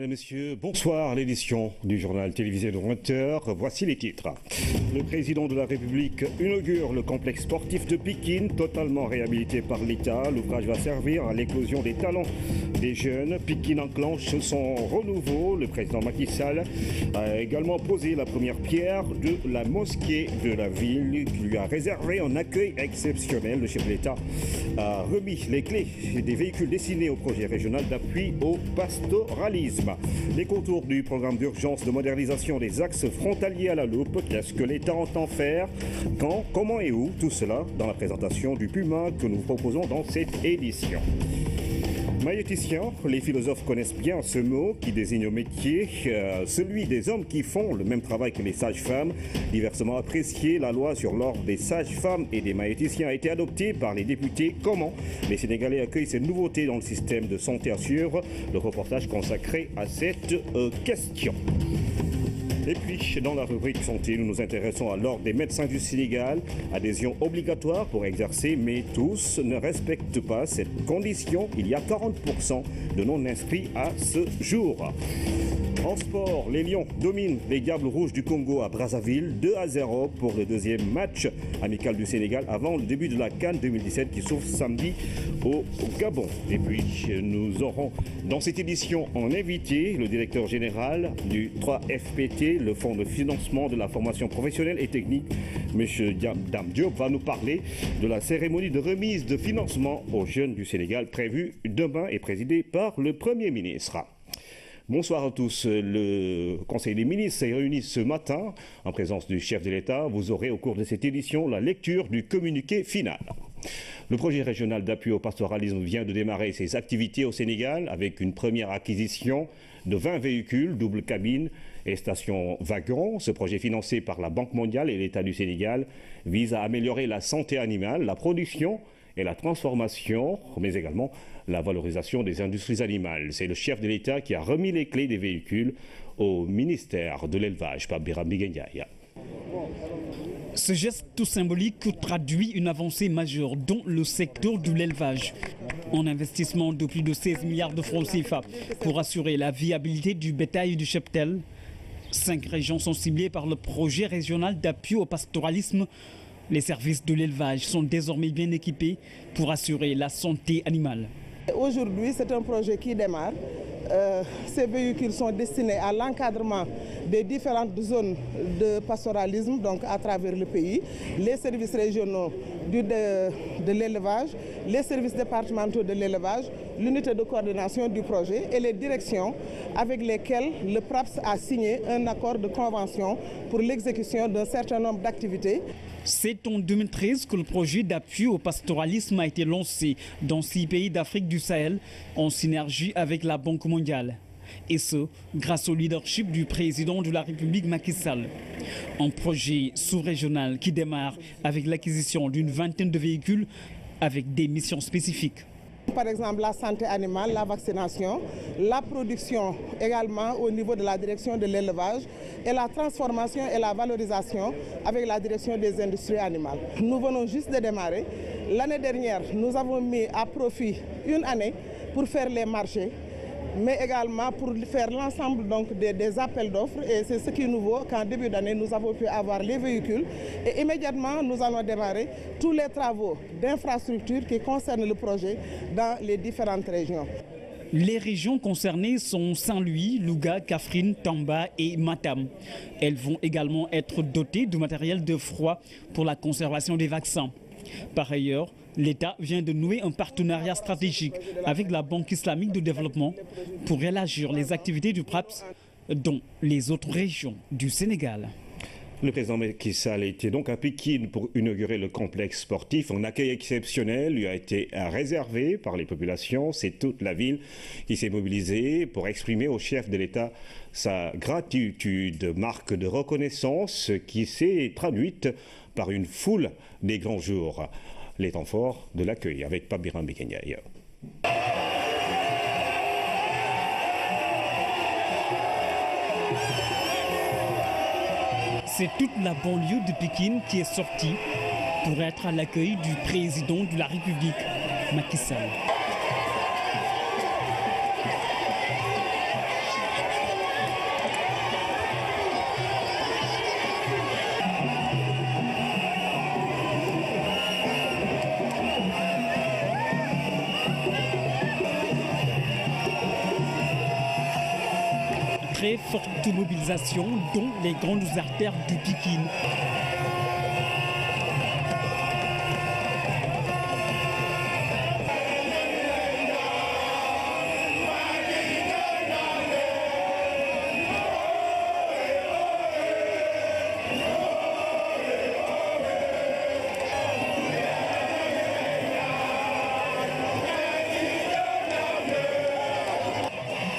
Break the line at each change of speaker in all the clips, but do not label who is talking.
et messieurs, bonsoir à l'édition du journal télévisé de 20h. Voici les titres. Le président de la République inaugure le complexe sportif de Pikine, totalement réhabilité par l'État. L'ouvrage va servir à l'éclosion des talents des jeunes. Pikine enclenche son renouveau. Le président Macky Sall a également posé la première pierre de la mosquée de la ville qui lui a réservé un accueil exceptionnel. Le chef de l'État a remis les clés des véhicules destinés au projet régional d'appui au pastoralisme. Les contours du programme d'urgence de modernisation des axes frontaliers à la loupe. Qu'est-ce que l'État entend faire? Quand, comment et où? Tout cela dans la présentation du Puma que nous proposons dans cette édition. Maïeuticien, les philosophes connaissent bien ce mot qui désigne au métier, celui des hommes qui font le même travail que les sages-femmes. Diversement apprécié, la loi sur l'ordre des sages-femmes et des maïeuticiens a été adoptée par les députés. Comment les Sénégalais accueillent ces nouveautés dans le système de santé assure? Le reportage consacré à cette question. Et puis, dans la rubrique santé, nous nous intéressons à l'ordre des médecins du Sénégal. Adhésion obligatoire pour exercer, mais tous ne respectent pas cette condition. Il y a 40% de non-inscrits à ce jour. En sport, les Lions dominent les Diables Rouges du Congo à Brazzaville, 2-0 pour le deuxième match amical du Sénégal avant le début de la CAN 2017 qui s'ouvre samedi au Gabon. Et puis, nous aurons dans cette édition en invité le directeur général du 3FPT, le Fonds de financement de la formation professionnelle et technique. M. Dame Diop va nous parler de la cérémonie de remise de financement aux jeunes du Sénégal prévue demain et présidée par le Premier ministre. Bonsoir à tous. Le Conseil des ministres s'est réuni ce matin en présence du chef de l'État. Vous aurez au cours de cette édition la lecture du communiqué final. Le projet régional d'appui au pastoralisme vient de démarrer ses activités au Sénégal avec une première acquisition de 20 véhicules, double cabine et station wagon. Ce projet financé par la Banque mondiale et l'État du Sénégal vise à améliorer la santé animale, la production et la transformation, mais également la valorisation des industries animales. C'est le chef de l'État qui a remis les clés des véhicules au ministère de l'Élevage, Pape Biram Biguendiaïa.
Ce geste tout symbolique traduit une avancée majeure dans le secteur de l'élevage. Un investissement de plus de 16 milliards de francs CFA pour assurer la viabilité du bétail et du cheptel. 5 régions sont ciblées par le projet régional d'appui au pastoralisme. Les services de l'élevage sont désormais bien équipés pour assurer la santé animale.
Aujourd'hui, c'est un projet qui démarre. Ces véhicules sont destinés à l'encadrement des différentes zones de pastoralisme donc à travers le pays, les services régionaux de l'élevage, les services départementaux de l'élevage, l'unité de coordination du projet et les directions avec lesquelles le PRAPS a signé un accord de convention pour l'exécution d'un certain nombre d'activités.
C'est en 2013 que le projet d'appui au pastoralisme a été lancé dans 6 pays d'Afrique du Sahel en synergie avec la Banque mondiale. Et ce, grâce au leadership du président de la République Macky Sall. Un projet sous-régional qui démarre avec l'acquisition d'une vingtaine de véhicules avec des missions spécifiques.
Par exemple, la santé animale, la vaccination, la production également au niveau de la direction de l'élevage et la transformation et la valorisation avec la direction des industries animales. Nous venons juste de démarrer. L'année dernière, nous avons mis à profit une année pour faire les marchés, mais également pour faire l'ensemble des appels d'offres. Et c'est ce qui est nouveau qu'en début d'année, nous avons pu avoir les véhicules. Et immédiatement, nous allons démarrer tous les travaux d'infrastructure qui concernent le projet dans les différentes régions.
Les régions concernées sont Saint-Louis, Louga, Kaffrine, Tamba et Matam. Elles vont également être dotées de matériel de froid pour la conservation des vaccins. Par ailleurs, l'État vient de nouer un partenariat stratégique avec la Banque islamique de développement pour élargir les activités du PRAPS dans les autres régions du Sénégal.
Le président Macky Sall était donc à Pikine pour inaugurer le complexe sportif. Un accueil exceptionnel lui a été réservé par les populations. C'est toute la ville qui s'est mobilisée pour exprimer au chef de l'État sa gratitude, marque de reconnaissance qui s'est traduite par une foule des grands jours. Les temps forts de l'accueil avec Pape Biram Biguendiaïa.
C'est toute la banlieue de Pikine qui est sortie pour être à l'accueil du président de la République, Macky Sall. très forte mobilisation dans les grandes artères de Pékin.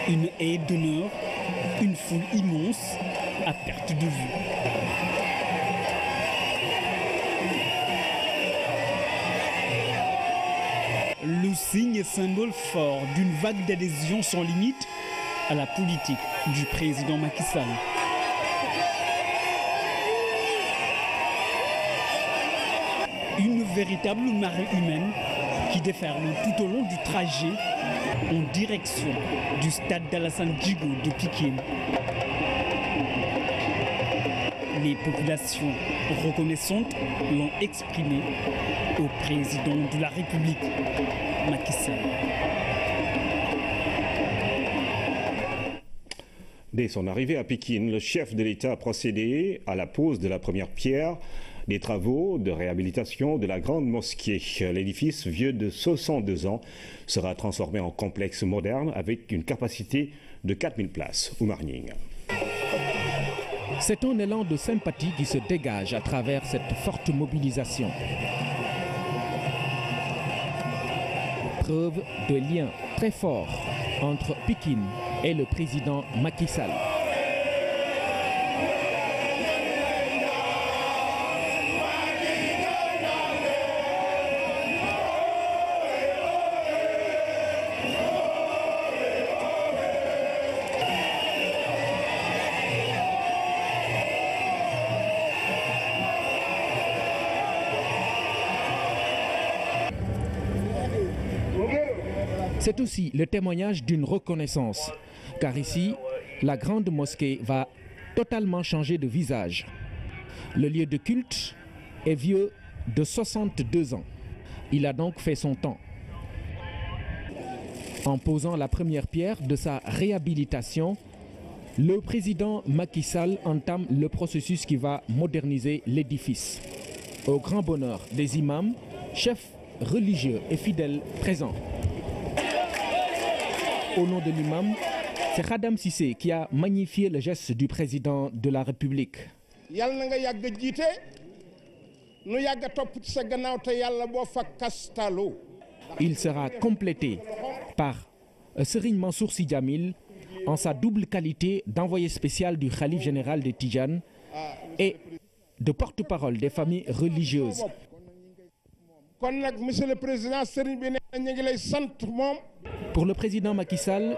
Une haie d'honneur, une foule immense à perte de vue. Le signe symbole fort d'une vague d'adhésion sans limite à la politique du président Macky Sall. Une véritable marée humaine qui déferle tout au long du trajet en direction du stade d'Alassane Djigo de Pékin. Les populations reconnaissantes l'ont exprimé au président de la République, Macky Sall.
Dès son arrivée à Pékin, le chef de l'État a procédé à la pose de la première pierre des travaux de réhabilitation de la grande mosquée. L'édifice, vieux de 62 ans, sera transformé en complexe moderne avec une capacité de 4000 places. Oumar Ning.
C'est un élan de sympathie qui se dégage à travers cette forte mobilisation. Preuve de lien très fort entre Pékin et le président Macky Sall. C'est aussi le témoignage d'une reconnaissance, car ici, la grande mosquée va totalement changer de visage. Le lieu de culte est vieux de 62 ans. Il a donc fait son temps. En posant la première pierre de sa réhabilitation, le président Macky Sall entame le processus qui va moderniser l'édifice. Au grand bonheur des imams, chefs religieux et fidèles présents. Au nom de l'imam, c'est Khadam Sissé qui a magnifié le geste du président de la République. Il sera complété par Serigne Mansour Sy Djamil en sa double qualité d'envoyé spécial du Khalife général de Tidjane et de porte-parole des familles religieuses. Pour le président Macky Sall,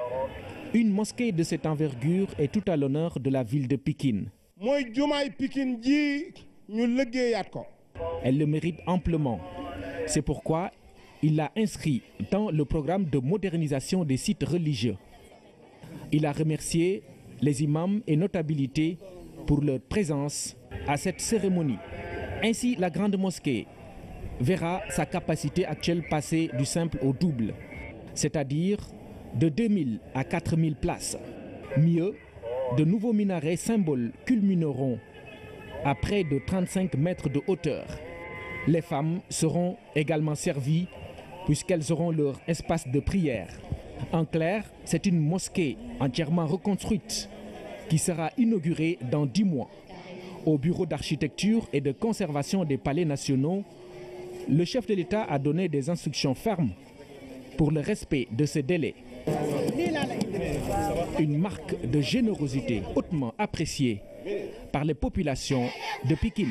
une mosquée de cette envergure est tout à l'honneur de la ville de Pékin. Elle le mérite amplement. C'est pourquoi il l'a inscrit dans le programme de modernisation des sites religieux. Il a remercié les imams et notabilités pour leur présence à cette cérémonie. Ainsi, la grande mosquée verra sa capacité actuelle passer du simple au double, c'est-à-dire de 2000 à 4000 places. Mieux, de nouveaux minarets symboles culmineront à près de 35 mètres de hauteur. Les femmes seront également servies puisqu'elles auront leur espace de prière. En clair, c'est une mosquée entièrement reconstruite qui sera inaugurée dans 10 mois. Au bureau d'architecture et de conservation des palais nationaux, le chef de l'État a donné des instructions fermes pour le respect de ces délais. Une marque de générosité hautement appréciée par les populations de Pékin.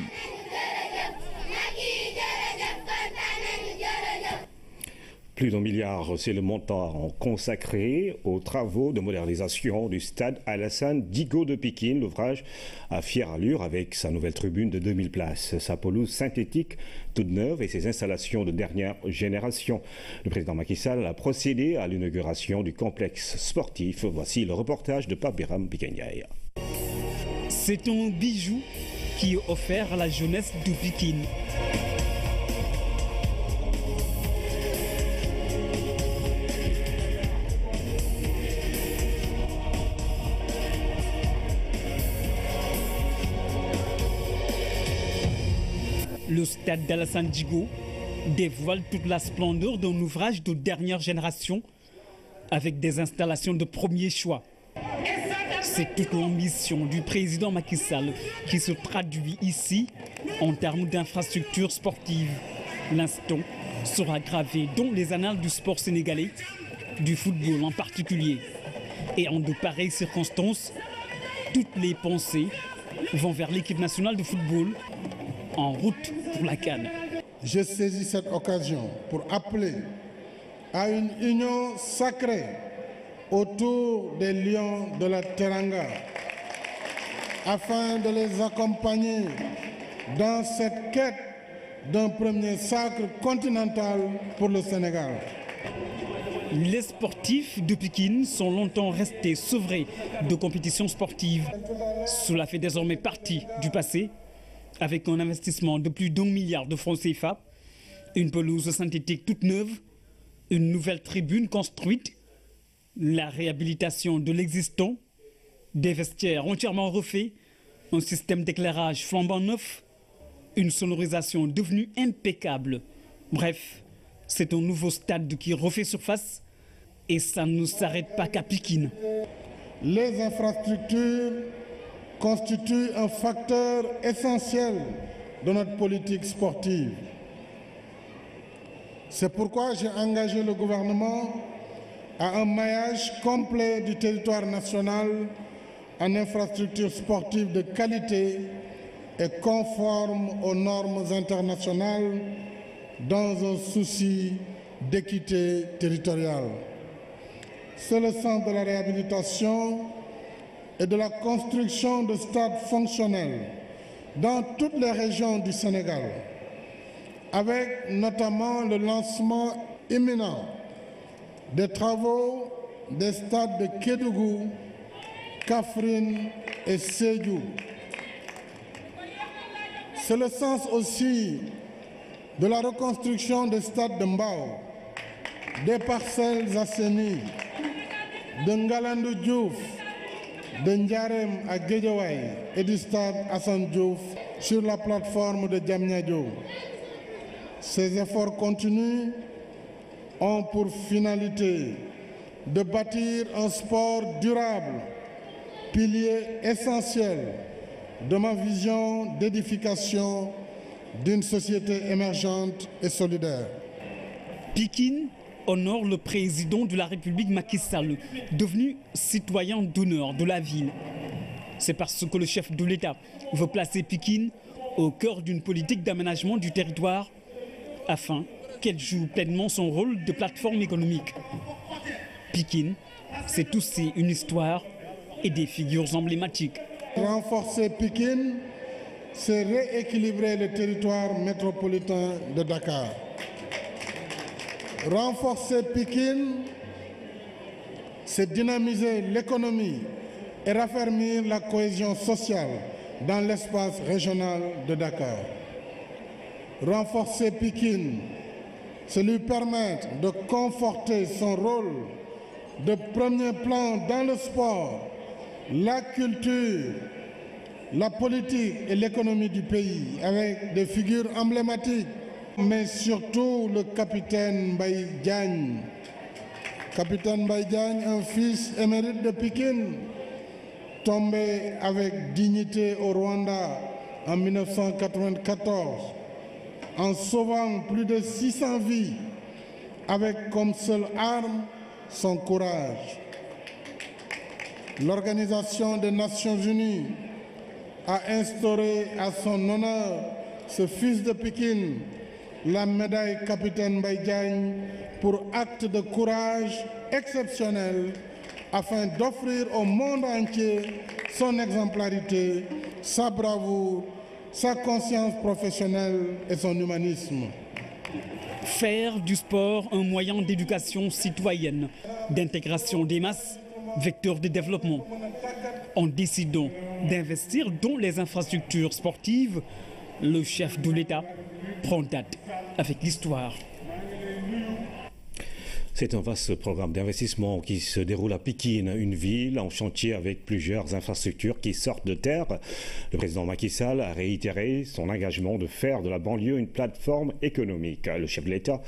Plus d'1 milliard, c'est le montant consacré aux travaux de modernisation du stade Alassane Djigo de Pékin. L'ouvrage a fière allure avec sa nouvelle tribune de 2000 places, sa pelouse synthétique toute neuve et ses installations de dernière génération. Le président Macky Sall a procédé à l'inauguration du complexe sportif. Voici le reportage de Pape Biram Pikeniaï.
C'est un bijou qui est offert à la jeunesse de Pékin. Le stade d'Alassane Djigo dévoile toute la splendeur d'un ouvrage de dernière génération avec des installations de premier choix. C'est toute l'ambition du président Macky Sall qui se traduit ici en termes d'infrastructures sportives. L'instant sera gravé dans les annales du sport sénégalais, du football en particulier. Et en de pareilles circonstances, toutes les pensées vont vers l'équipe nationale de football en route pour la CAN.
Je saisis cette occasion pour appeler à une union sacrée autour des lions de la Teranga afin de les accompagner dans cette quête d'un premier sacre continental pour le Sénégal.
Les sportifs de Pikine sont longtemps restés sevrés de compétitions sportives. Cela fait désormais partie du passé, avec un investissement de plus d'1 milliard de francs CFA, une pelouse synthétique toute neuve, une nouvelle tribune construite, la réhabilitation de l'existant, des vestiaires entièrement refaits, un système d'éclairage flambant neuf, une sonorisation devenue impeccable. Bref, c'est un nouveau stade qui refait surface et ça ne s'arrête pas qu'à Pikine.
Les infrastructures constituent un facteur essentiel de notre politique sportive. C'est pourquoi j'ai engagé le gouvernement à un maillage complet du territoire national en infrastructures sportives de qualité et conformes aux normes internationales dans un souci d'équité territoriale. C'est le sens de la réhabilitation et de la construction de stades fonctionnels dans toutes les régions du Sénégal, avec notamment le lancement imminent des travaux des stades de Kédougou, Kaffrine et Sédhiou. C'est le sens aussi de la reconstruction des stades de Mbao, des Parcelles Assainies, de Ngalandou Diouf, de Ndiarème à Guédiawaye et du stade Assane Diouf sur la plateforme de Diamniadio. Ces efforts continus ont pour finalité de bâtir un sport durable, pilier essentiel de ma vision d'édification d'une société émergente et solidaire.
Pikine honore le président de la République Macky Sall, devenu citoyen d'honneur de la ville. C'est parce que le chef de l'État veut placer Pikine au cœur d'une politique d'aménagement du territoire afin qu'elle joue pleinement son rôle de plateforme économique. Pikine, c'est aussi une histoire et des figures emblématiques.
Renforcer Pikine, c'est rééquilibrer le territoire métropolitain de Dakar. Renforcer Pikine, c'est dynamiser l'économie et raffermir la cohésion sociale dans l'espace régional de Dakar. Renforcer Pikine, c'est lui permettre de conforter son rôle de premier plan dans le sport, la culture, la politique et l'économie du pays, avec des figures emblématiques, mais surtout le capitaine Mbaye Diagne. Capitaine Mbaye Diagne, un fils émérite de Pikine, tombé avec dignité au Rwanda en 1994, en sauvant plus de 600 vies, avec comme seule arme son courage. L'Organisation des Nations Unies a instauré à son honneur ce fils de Pikine la médaille Capitaine Mbaye Diagne pour acte de courage exceptionnel afin d'offrir au monde entier son exemplarité, sa bravoure, sa conscience professionnelle et son humanisme.
Faire du sport un moyen d'éducation citoyenne, d'intégration des masses, vecteur de développement. En décidant d'investir dans les infrastructures sportives, le chef de l'État prend date avec l'histoire.
C'est un vaste programme d'investissement qui se déroule à Pikine, une ville en chantier avec plusieurs infrastructures qui sortent de terre. Le président Macky Sall a réitéré son engagement de faire de la banlieue une plateforme économique. Le chef de l'État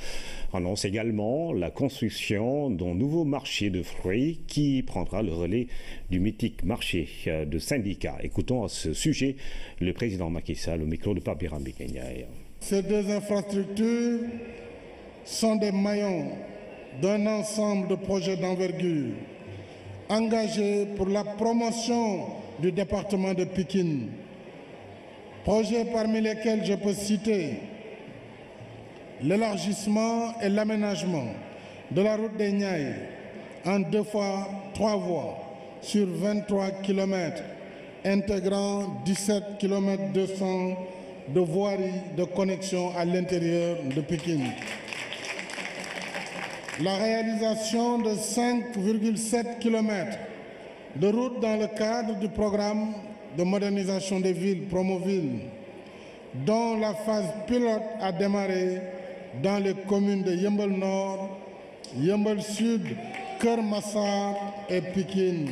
annonce également la construction d'un nouveau marché de fruits qui prendra le relais du mythique marché de syndicats. Écoutons à ce sujet le président Macky Sall au micro de Pape Birambi Kenyai.
Ces deux infrastructures sont des maillons d'un ensemble de projets d'envergure engagés pour la promotion du département de Pikine. Projets parmi lesquels je peux citer l'élargissement et l'aménagement de la route des Niayes en 2 fois 3 voies sur 23 km, intégrant 17 km 200 de voiries de connexion à l'intérieur de Pikine. La réalisation de 5,7 km de routes dans le cadre du programme de modernisation des villes Promoville, dont la phase pilote a démarré dans les communes de Yeumbeul Nord, Yeumbeul Sud, Keur Massar et Pikine.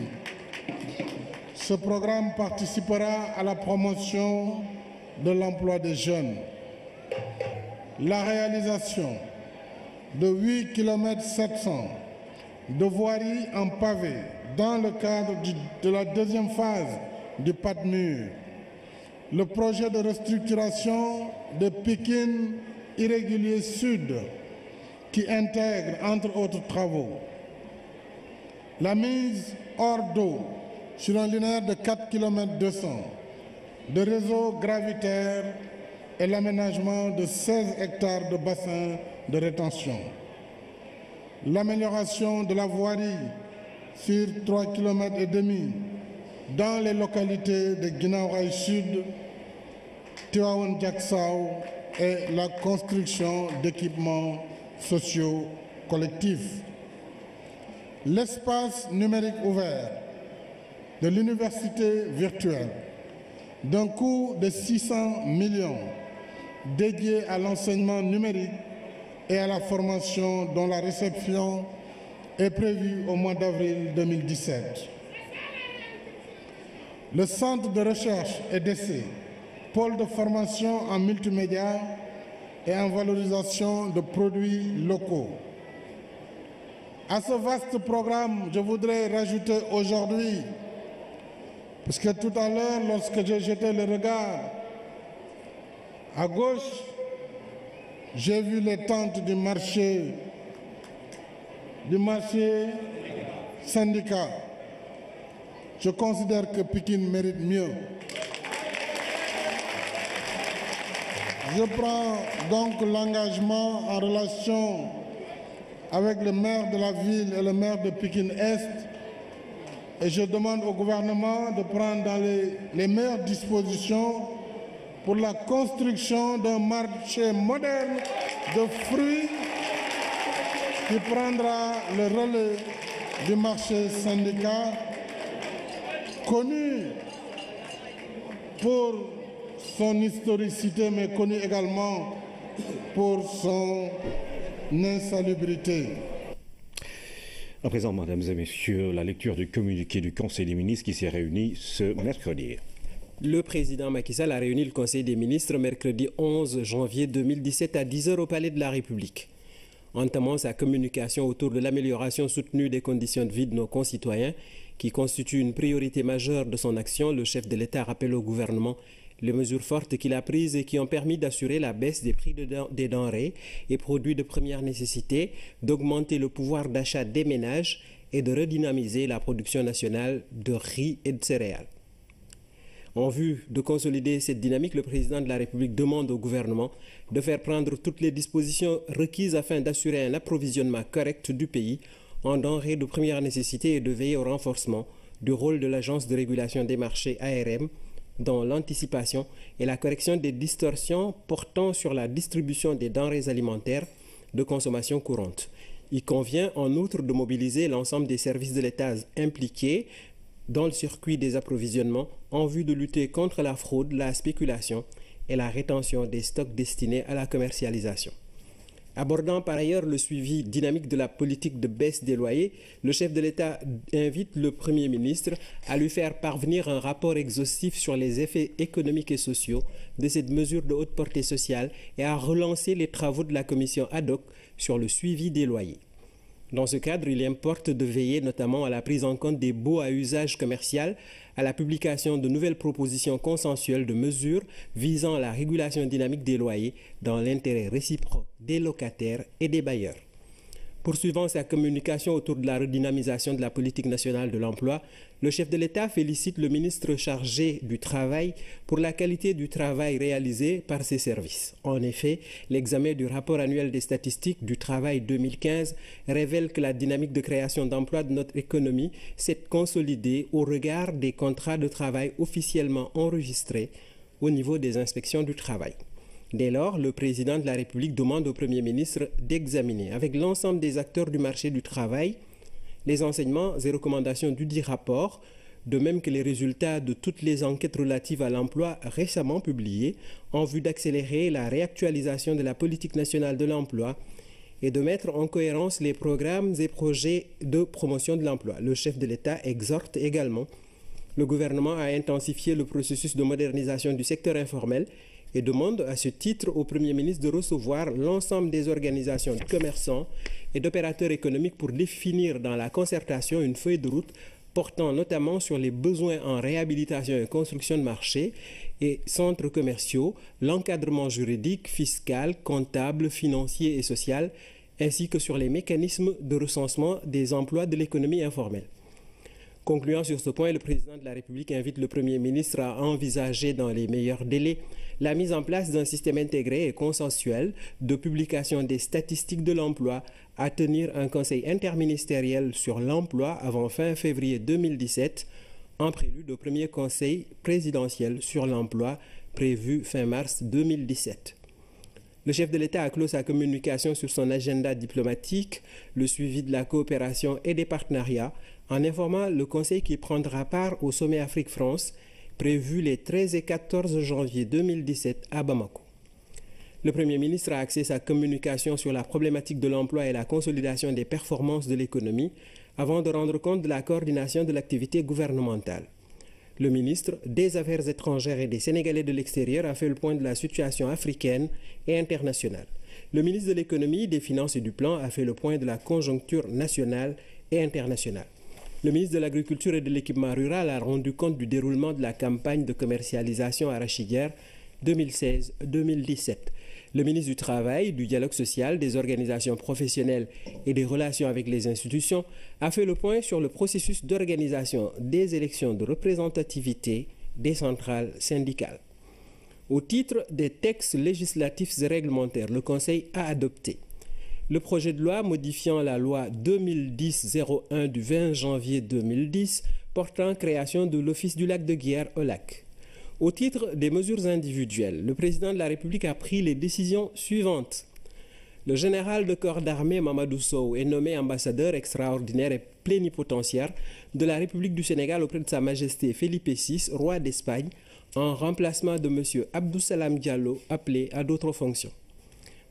Ce programme participera à la promotion de l'emploi des jeunes. La réalisation de 8 km 700 de voiries en pavé dans le cadre de la deuxième phase du PADMUR. Le projet de restructuration de Pikine Irrégulier Sud qui intègre, entre autres travaux, la mise hors d'eau sur un linéaire de 4 km 200 de réseaux gravitaires et l'aménagement de 16 hectares de bassins de rétention. L'amélioration de la voirie sur 3,5 km dans les localités de Guinaw Rail Sud, Tivaouane Diacksao et la construction d'équipements sociaux collectifs. L'espace numérique ouvert de l'université virtuelle d'un coût de 600 millions dédié à l'enseignement numérique et à la formation dont la réception est prévue au mois d'avril 2017. Le centre de recherche et d'essai, pôle de formation en multimédia et en valorisation de produits locaux. À ce vaste programme, je voudrais rajouter aujourd'hui, parce que tout à l'heure, lorsque j'ai jeté le regard à gauche, j'ai vu les tentes du marché syndicat. Je considère que Pikine mérite mieux. Je prends donc l'engagement en relation avec le maire de la ville et le maire de Pikine-Est et je demande au gouvernement de prendre dans les meilleures dispositions pour la construction d'un marché moderne de fruits qui prendra le relais du marché syndicat, connu pour son historicité, mais connu également pour son insalubrité.
À présent, mesdames et messieurs, la lecture du communiqué du Conseil des ministres qui s'est réuni ce mercredi.
Le président Macky Sall a réuni le Conseil des ministres mercredi 11 janvier 2017 à 10h au Palais de la République. Entamant sa communication autour de l'amélioration soutenue des conditions de vie de nos concitoyens, qui constitue une priorité majeure de son action, le chef de l'État rappelle au gouvernement les mesures fortes qu'il a prises et qui ont permis d'assurer la baisse des prix des denrées et produits de première nécessité, d'augmenter le pouvoir d'achat des ménages et de redynamiser la production nationale de riz et de céréales. En vue de consolider cette dynamique, le président de la République demande au gouvernement de faire prendre toutes les dispositions requises afin d'assurer un approvisionnement correct du pays en denrées de première nécessité et de veiller au renforcement du rôle de l'Agence de régulation des marchés ARM dans l'anticipation et la correction des distorsions portant sur la distribution des denrées alimentaires de consommation courante. Il convient en outre de mobiliser l'ensemble des services de l'État impliqués dans le circuit des approvisionnements en vue de lutter contre la fraude, la spéculation et la rétention des stocks destinés à la commercialisation. Abordant par ailleurs le suivi dynamique de la politique de baisse des loyers, le chef de l'État invite le Premier ministre à lui faire parvenir un rapport exhaustif sur les effets économiques et sociaux de cette mesure de haute portée sociale et à relancer les travaux de la commission ad hoc sur le suivi des loyers. Dans ce cadre, il importe de veiller notamment à la prise en compte des baux à usage commercial, à la publication de nouvelles propositions consensuelles de mesures visant à la régulation dynamique des loyers dans l'intérêt réciproque des locataires et des bailleurs. Poursuivant sa communication autour de la redynamisation de la politique nationale de l'emploi, le chef de l'État félicite le ministre chargé du Travail pour la qualité du travail réalisé par ses services. En effet, l'examen du rapport annuel des statistiques du travail 2015 révèle que la dynamique de création d'emplois de notre économie s'est consolidée au regard des contrats de travail officiellement enregistrés au niveau des inspections du travail. Dès lors, le président de la République demande au Premier ministre d'examiner avec l'ensemble des acteurs du marché du travail les enseignements et recommandations du dit rapport, de même que les résultats de toutes les enquêtes relatives à l'emploi récemment publiées en vue d'accélérer la réactualisation de la politique nationale de l'emploi et de mettre en cohérence les programmes et projets de promotion de l'emploi. Le chef de l'État exhorte également le gouvernement à intensifier le processus de modernisation du secteur informel et demande à ce titre au Premier ministre de recevoir l'ensemble des organisations de commerçants et d'opérateurs économiques pour définir dans la concertation une feuille de route portant notamment sur les besoins en réhabilitation et construction de marchés et centres commerciaux, l'encadrement juridique, fiscal, comptable, financier et social, ainsi que sur les mécanismes de recensement des emplois de l'économie informelle. Concluant sur ce point, le président de la République invite le Premier ministre à envisager dans les meilleurs délais la mise en place d'un système intégré et consensuel de publication des statistiques de l'emploi, à tenir un conseil interministériel sur l'emploi avant fin février 2017, en prélude au premier conseil présidentiel sur l'emploi prévu fin mars 2017. Le chef de l'État a clos sa communication sur son agenda diplomatique, le suivi de la coopération et des partenariats, en informant le Conseil qui prendra part au sommet Afrique-France, prévu les 13 et 14 janvier 2017 à Bamako. Le Premier ministre a axé sa communication sur la problématique de l'emploi et la consolidation des performances de l'économie, avant de rendre compte de la coordination de l'activité gouvernementale. Le ministre des Affaires étrangères et des Sénégalais de l'extérieur a fait le point de la situation africaine et internationale. Le ministre de l'Économie, des Finances et du Plan a fait le point de la conjoncture nationale et internationale. Le ministre de l'Agriculture et de l'Équipement rural a rendu compte du déroulement de la campagne de commercialisation arachidière 2016-2017. Le ministre du Travail, du Dialogue social, des organisations professionnelles et des relations avec les institutions a fait le point sur le processus d'organisation des élections de représentativité des centrales syndicales. Au titre des textes législatifs et réglementaires, le Conseil a adopté le projet de loi modifiant la loi 2010-01 du 20 janvier 2010 portant création de l'Office du lac de Guiers au lac. Au titre des mesures individuelles, le président de la République a pris les décisions suivantes. Le général de corps d'armée Mamadou Sow est nommé ambassadeur extraordinaire et plénipotentiaire de la République du Sénégal auprès de Sa Majesté Felipe VI, roi d'Espagne, en remplacement de M. Abdou Salam Diallo, appelé à d'autres fonctions.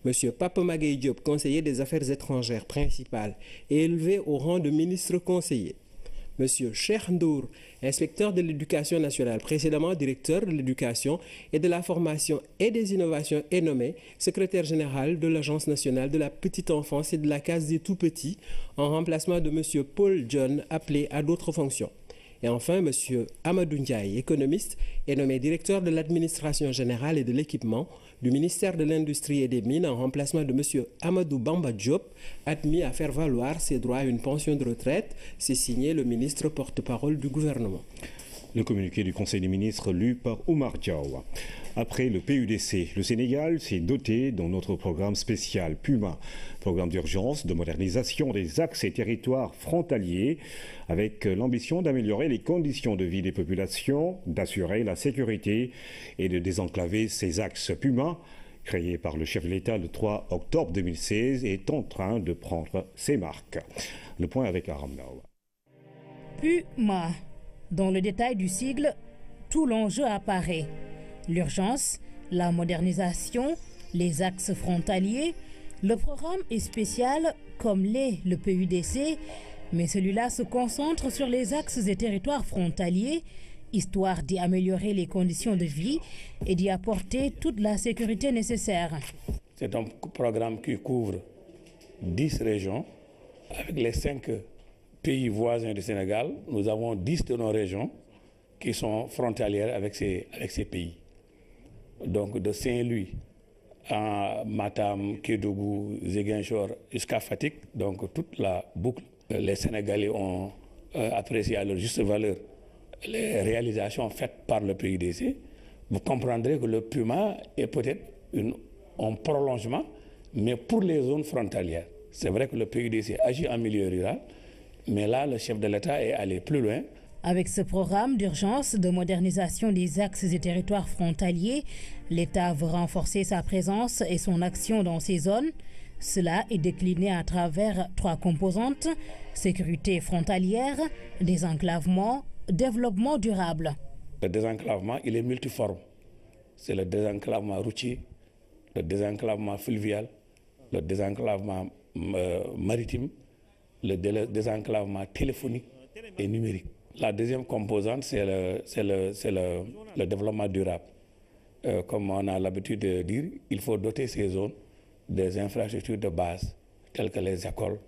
M. Pape Magueye Diop, conseiller des Affaires étrangères principal, est élevé au rang de ministre conseiller. M. Cheikh Ndour, inspecteur de l'éducation nationale, précédemment directeur de l'éducation et de la formation et des innovations, est nommé secrétaire général de l'Agence nationale de la petite enfance et de la case des tout-petits, en remplacement de M. Paul John, appelé à d'autres fonctions. Et enfin, M. Amadou Ndiaye, économiste, est nommé directeur de l'administration générale et de l'équipement du ministère de l'Industrie et des Mines en remplacement de M. Amadou Bamba Diop, admis à faire valoir ses droits à une pension de retraite. C'est signé le ministre porte-parole du gouvernement.
Le communiqué du Conseil des ministres lu par Oumar Diaw. Après le PUDC, le Sénégal s'est doté dans notre programme spécial PUMA, programme d'urgence de modernisation des axes et territoires frontaliers, avec l'ambition d'améliorer les conditions de vie des populations, d'assurer la sécurité et de désenclaver ces axes. PUMA, créé par le chef de l'État le 3 octobre 2016, est en train de prendre ses marques. Le point avec Aram Now.
PUMA. Dans le détail du sigle, tout l'enjeu apparaît. L'urgence, la modernisation, les axes frontaliers, Le programme est spécial, comme l'est le PUDC, mais celui-là se concentre sur les axes et territoires frontaliers, histoire d'y améliorer les conditions de vie et d'y apporter toute la sécurité nécessaire.
C'est un programme qui couvre 10 régions. Avec les 5 pays voisins du Sénégal, nous avons 10 de nos régions qui sont frontalières avec ces pays. Donc de Saint-Louis à Matam, Kédougou, Ziguinchor jusqu'à Fatick, donc toute la boucle. Les Sénégalais ont apprécié à leur juste valeur les réalisations faites par le PUDC. Vous comprendrez que le PUMA est peut-être un prolongement, mais pour les zones frontalières. C'est vrai que le PUDC agit en milieu rural, mais là, le chef de l'État est allé plus loin.
Avec ce programme d'urgence de modernisation des axes et territoires frontaliers, l'État veut renforcer sa présence et son action dans ces zones. Cela est décliné à travers 3 composantes: sécurité frontalière, désenclavement, développement durable.
Le désenclavement, il est multiforme. C'est le désenclavement routier, le désenclavement fluvial, le désenclavement maritime, le désenclavement téléphonique et numérique. La deuxième composante, c'est le développement durable. Comme on a l'habitude de dire, il faut doter ces zones des infrastructures de base, telles que les écoles,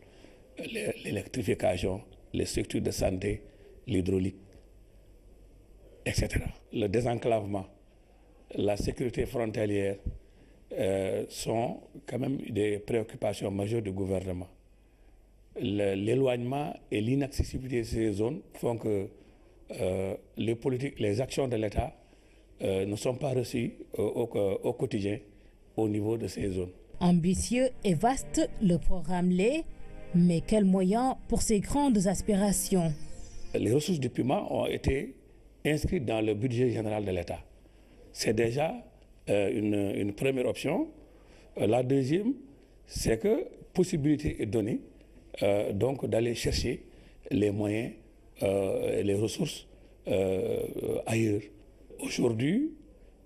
l'électrification, les structures de santé, l'hydraulique, etc. Le désenclavement, la sécurité frontalière sont quand même des préoccupations majeures du gouvernement. L'éloignement et l'inaccessibilité de ces zones font que les actions de l'État ne sont pas reçues au quotidien au niveau de ces zones.
Ambitieux et vaste, le programme l'est, mais quels moyens pour ces grandes aspirations?
Les ressources du PUMA ont été inscrites dans le budget général de l'État. C'est déjà une première option. La deuxième, c'est que possibilité est donnée donc d'aller chercher les moyens et les ressources ailleurs. Aujourd'hui,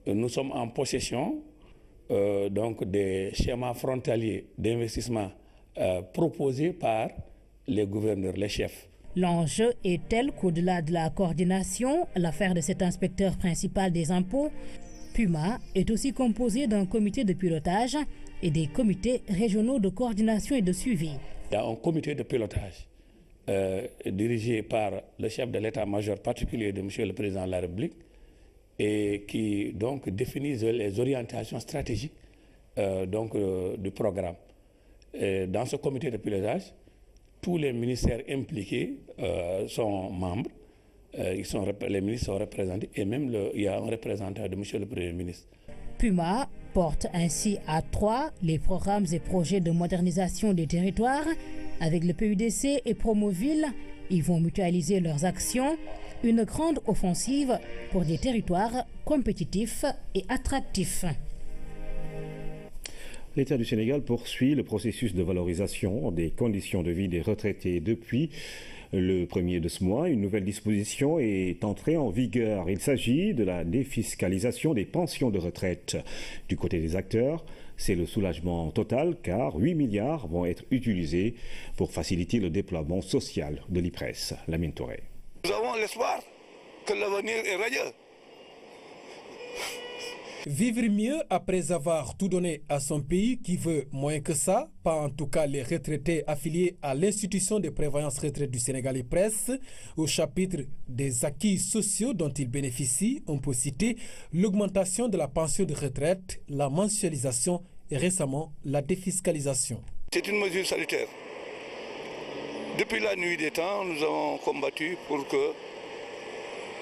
nous sommes en possession donc des schémas frontaliers d'investissement proposés par les gouverneurs, les chefs.
L'enjeu est tel qu'au-delà de la coordination, l'affaire de cet inspecteur principal des impôts, PUMA est aussi composé d'un comité de pilotage et des comités régionaux de coordination et de suivi.
Il y a un comité de pilotage dirigé par le chef de l'état-major particulier de M. le Président de la République et qui donc définit les orientations stratégiques du programme. Et dans ce comité de pilotage, tous les ministères impliqués sont membres, les ministres sont représentés et même il y a un représentant de M. le Premier ministre.
PUMA porte ainsi à 3 les programmes et projets de modernisation des territoires. Avec le PUDC et Promoville, ils vont mutualiser leurs actions. Une grande offensive pour des territoires compétitifs et attractifs.
L'État du Sénégal poursuit le processus de valorisation des conditions de vie des retraités. Depuis le 1er de ce mois, une nouvelle disposition est entrée en vigueur. Il s'agit de la défiscalisation des pensions de retraite. Du côté des acteurs, c'est le soulagement total car 8 milliards vont être utilisés pour faciliter le déploiement social de l'IPRES. Lamine Touré.
Nous avons l'espoir que l'avenir est radieux.
Vivre mieux après avoir tout donné à son pays qui veut moins que ça, pas en tout cas les retraités affiliés à l'institution de prévoyance retraite du Sénégal IPRES. Au chapitre des acquis sociaux dont ils bénéficient, on peut citer l'augmentation de la pension de retraite, la mensualisation et récemment la défiscalisation.
C'est une mesure salutaire. Depuis la nuit des temps, nous avons combattu pour que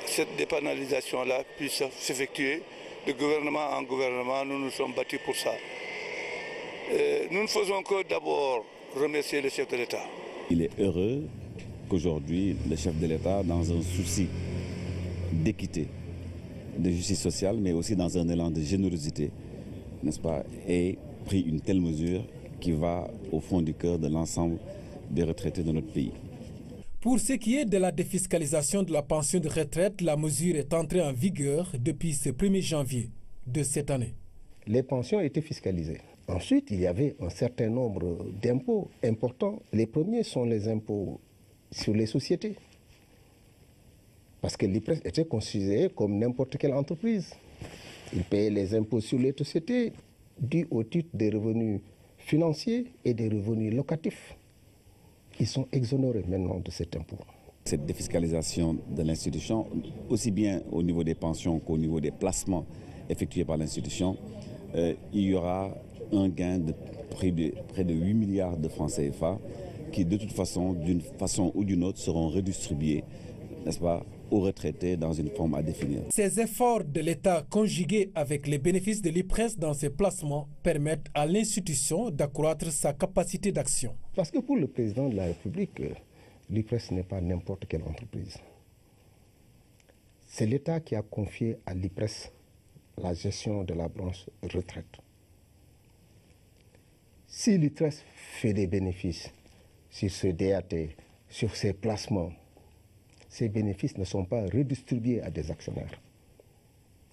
cette dépénalisation-là puisse s'effectuer. De gouvernement en gouvernement, nous nous sommes battus pour ça. Nous ne faisons que d'abord remercier le chef de l'État.
Il est heureux qu'aujourd'hui, le chef de l'État, dans un souci d'équité, de justice sociale, mais aussi dans un élan de générosité, n'est-ce pas, ait pris une telle mesure qui va au fond du cœur de l'ensemble des retraités de notre pays.
Pour ce qui est de la défiscalisation de la pension de retraite, la mesure est entrée en vigueur depuis ce 1er janvier de cette année.
Les pensions étaient fiscalisées. Ensuite, il y avait un certain nombre d'impôts importants. Les premiers sont les impôts sur les sociétés. Parce que l'IPRES était considéré comme n'importe quelle entreprise. Il payait les impôts sur les sociétés dus au titre des revenus financiers et des revenus locatifs. Ils sont exonérés maintenant de cet impôt.
Cette défiscalisation de l'institution, aussi bien au niveau des pensions qu'au niveau des placements effectués par l'institution, il y aura un gain de près de 8 milliards de francs CFA qui, de toute façon, d'une façon ou d'une autre, seront redistribués, n'est-ce pas, aux retraités dans une forme à définir.
Ces efforts de l'État conjugués avec les bénéfices de l'IPRES dans ses placements permettent à l'institution d'accroître sa capacité d'action.
Parce que pour le président de la République, l'IPRES n'est pas n'importe quelle entreprise. C'est l'État qui a confié à l'IPRES la gestion de la branche retraite. Si l'IPRES fait des bénéfices sur ce DAT, sur ses placements, ces bénéfices ne sont pas redistribués à des actionnaires.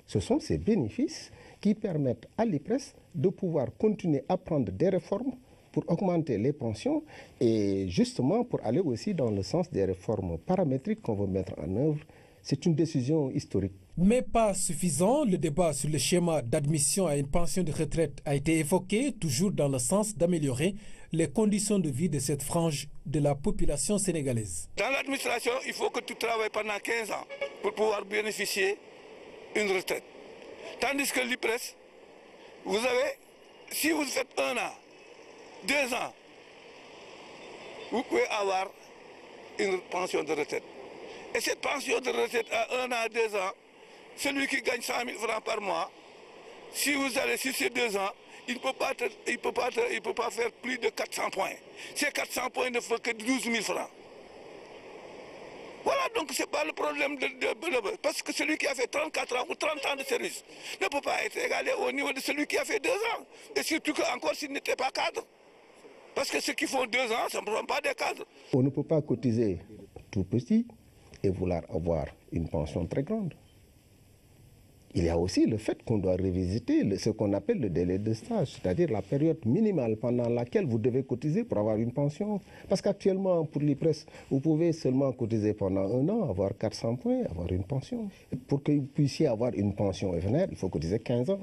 Ce sont ces bénéfices qui permettent à l'IPRES de pouvoir continuer à prendre des réformes pour augmenter les pensions et justement pour aller aussi dans le sens des réformes paramétriques qu'on veut mettre en œuvre. C'est une décision historique.
Mais pas suffisant, le débat sur le schéma d'admission à une pension de retraite a été évoqué, toujours dans le sens d'améliorer les conditions de vie de cette frange de la population sénégalaise.
Dans l'administration, il faut que tu travailles pendant 15 ans pour pouvoir bénéficier d'une retraite. Tandis que l'IPRES, vous avez, si vous faites 1 an, 2 ans, vous pouvez avoir une pension de retraite. Et cette pension de retraite à 1 an, 2 ans, celui qui gagne 100 000 francs par mois, si vous allez sur ces 2 ans, il ne peut pas faire plus de 400 points. Ces 400 points ne font que 12 000 francs. Voilà, donc ce n'est pas le problème parce que celui qui a fait 34 ans ou 30 ans de service ne peut pas être égalé au niveau de celui qui a fait 2 ans. Et surtout encore s'il n'était pas cadre. Parce que ceux qui font 2 ans, ce ne sont pas des cadres.
On ne peut pas cotiser tout petit et vouloir avoir une pension très grande. Il y a aussi le fait qu'on doit revisiter ce qu'on appelle le délai de stage, c'est-à-dire la période minimale pendant laquelle vous devez cotiser pour avoir une pension. Parce qu'actuellement, pour l'IPRES, vous pouvez seulement cotiser pendant 1 an, avoir 400 points, avoir une pension. Pour que vous puissiez avoir une pension éphémère, il faut cotiser 15 ans.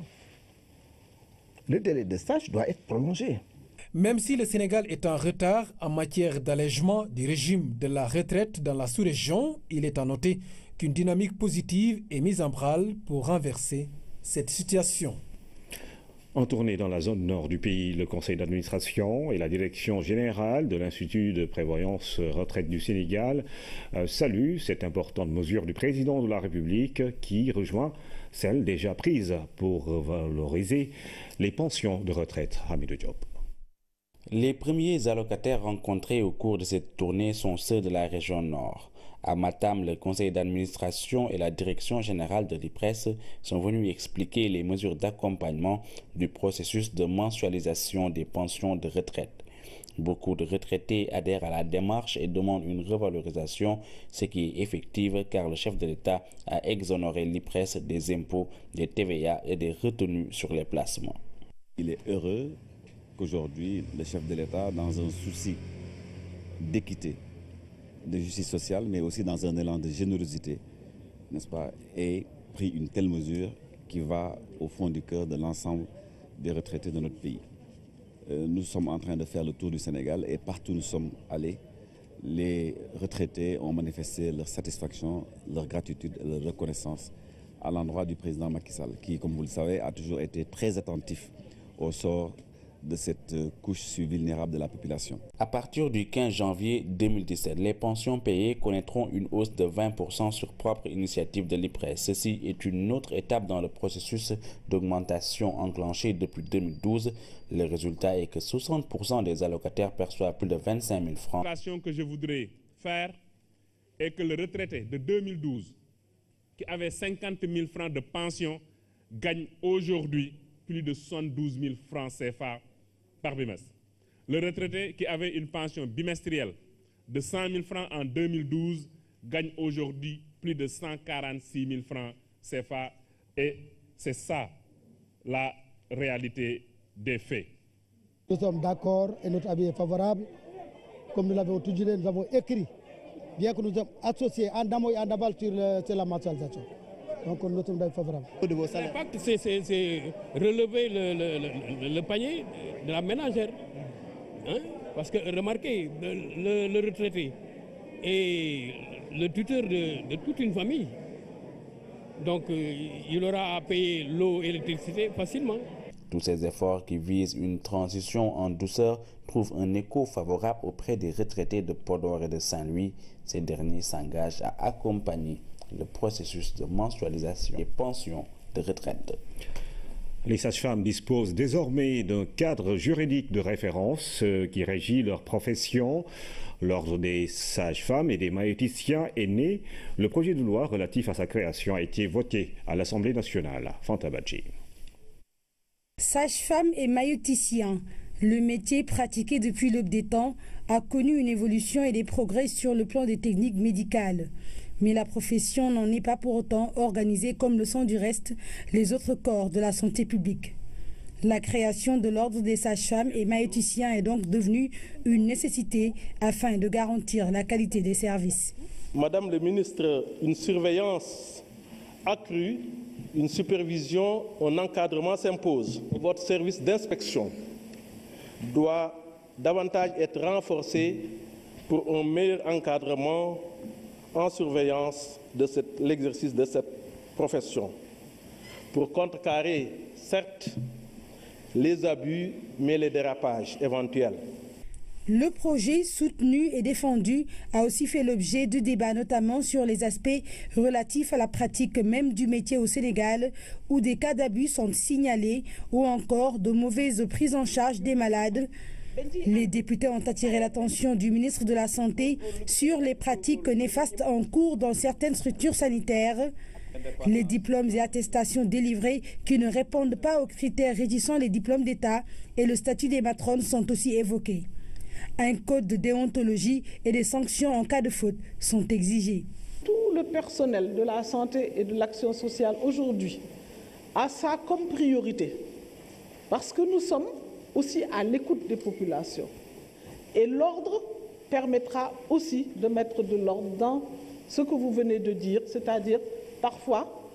Le délai de stage doit être prolongé.
Même si le Sénégal est en retard en matière d'allègement du régime de la retraite dans la sous-région, il est à noter qu'une dynamique positive est mise en branle pour renverser cette situation.
En tournée dans la zone nord du pays, le conseil d'administration et la direction générale de l'Institut de prévoyance retraite du Sénégal saluent cette importante mesure du président de la République qui rejoint celle déjà prise pour valoriser les pensions de retraite. Hamidou Diop.
Les premiers allocataires rencontrés au cours de cette tournée sont ceux de la région nord. À Matam, le conseil d'administration et la direction générale de l'IPRES sont venus expliquer les mesures d'accompagnement du processus de mensualisation des pensions de retraite. Beaucoup de retraités adhèrent à la démarche et demandent une revalorisation, ce qui est effective car le chef de l'État a exonéré l'IPRES des impôts, des TVA et des retenues sur les placements.
Il est heureux qu'aujourd'hui, le chef de l'État, dans un souci d'équité, de justice sociale, mais aussi dans un élan de générosité, n'est-ce pas, ait pris une telle mesure qui va au fond du cœur de l'ensemble des retraités de notre pays. Nous sommes en train de faire le tour du Sénégal et partout où nous sommes allés, les retraités ont manifesté leur satisfaction, leur gratitude et leur reconnaissance à l'endroit du président Macky Sall, qui, comme vous le savez, a toujours été très attentif au sort de cette couche vulnérable de la population.
À partir du 15 janvier 2017, les pensions payées connaîtront une hausse de 20% sur propre initiative de l'IPRES. Ceci est une autre étape dans le processus d'augmentation enclenché depuis 2012. Le résultat est que 60% des allocataires perçoivent plus de 25 000 francs.
La déclaration que je voudrais faire est que le retraité de 2012, qui avait 50 000 francs de pension, gagne aujourd'hui plus de 72 000 francs CFA par bimestre. Le retraité qui avait une pension bimestrielle de 100 000 francs en 2012 gagne aujourd'hui plus de 146 000 francs CFA et c'est ça la réalité des faits.
Nous sommes d'accord et notre avis est favorable. Comme nous l'avons toujours dit, nous avons écrit, bien que nous sommes associés en amont et en aval sur la mensualisation. Donc nous sommes favorables.
L'impact, c'est relever le panier de la ménagère. Hein? Parce que remarquez, le retraité est le tuteur de toute une famille. Donc il aura à payer l'eau et l'électricité facilement.
Tous ces efforts qui visent une transition en douceur trouvent un écho favorable auprès des retraités de Podor et de Saint-Louis. Ces derniers s'engagent à accompagner le processus de mensualisation des pensions de retraite.
Les sages-femmes disposent désormais d'un cadre juridique de référence qui régit leur profession. L'ordre des sages-femmes et des maïeuticiens est né. Le projet de loi relatif à sa création a été voté à l'Assemblée nationale. Fanta Badji.
Sage-femme et maïeuticien, le métier pratiqué depuis l'aube des temps a connu une évolution et des progrès sur le plan des techniques médicales. Mais la profession n'en est pas pour autant organisée comme le sont du reste les autres corps de la santé publique. La création de l'ordre des sages-femmes et maïeuticiens est donc devenue une nécessité afin de garantir la qualité des services.
Madame le ministre, une surveillance accrue, une supervision, un encadrement s'impose. Votre service d'inspection doit davantage être renforcé pour un meilleur encadrement en surveillance de l'exercice de cette profession. Pour contrecarrer, certes, les abus, mais les dérapages éventuels.
Le projet soutenu et défendu a aussi fait l'objet de débats, notamment sur les aspects relatifs à la pratique même du métier au Sénégal, où des cas d'abus sont signalés, ou encore de mauvaise prise en charge des malades. Les députés ont attiré l'attention du ministre de la Santé sur les pratiques néfastes en cours dans certaines structures sanitaires. Les diplômes et attestations délivrés qui ne répondent pas aux critères régissant les diplômes d'État et le statut des matrones sont aussi évoqués. Un code de déontologie et des sanctions en cas de faute sont exigés.
Tout le personnel de la santé et de l'action sociale aujourd'hui a ça comme priorité, parce que nous sommes aussi à l'écoute des populations. Et l'ordre permettra aussi de mettre de l'ordre dans ce que vous venez de dire, c'est-à-dire parfois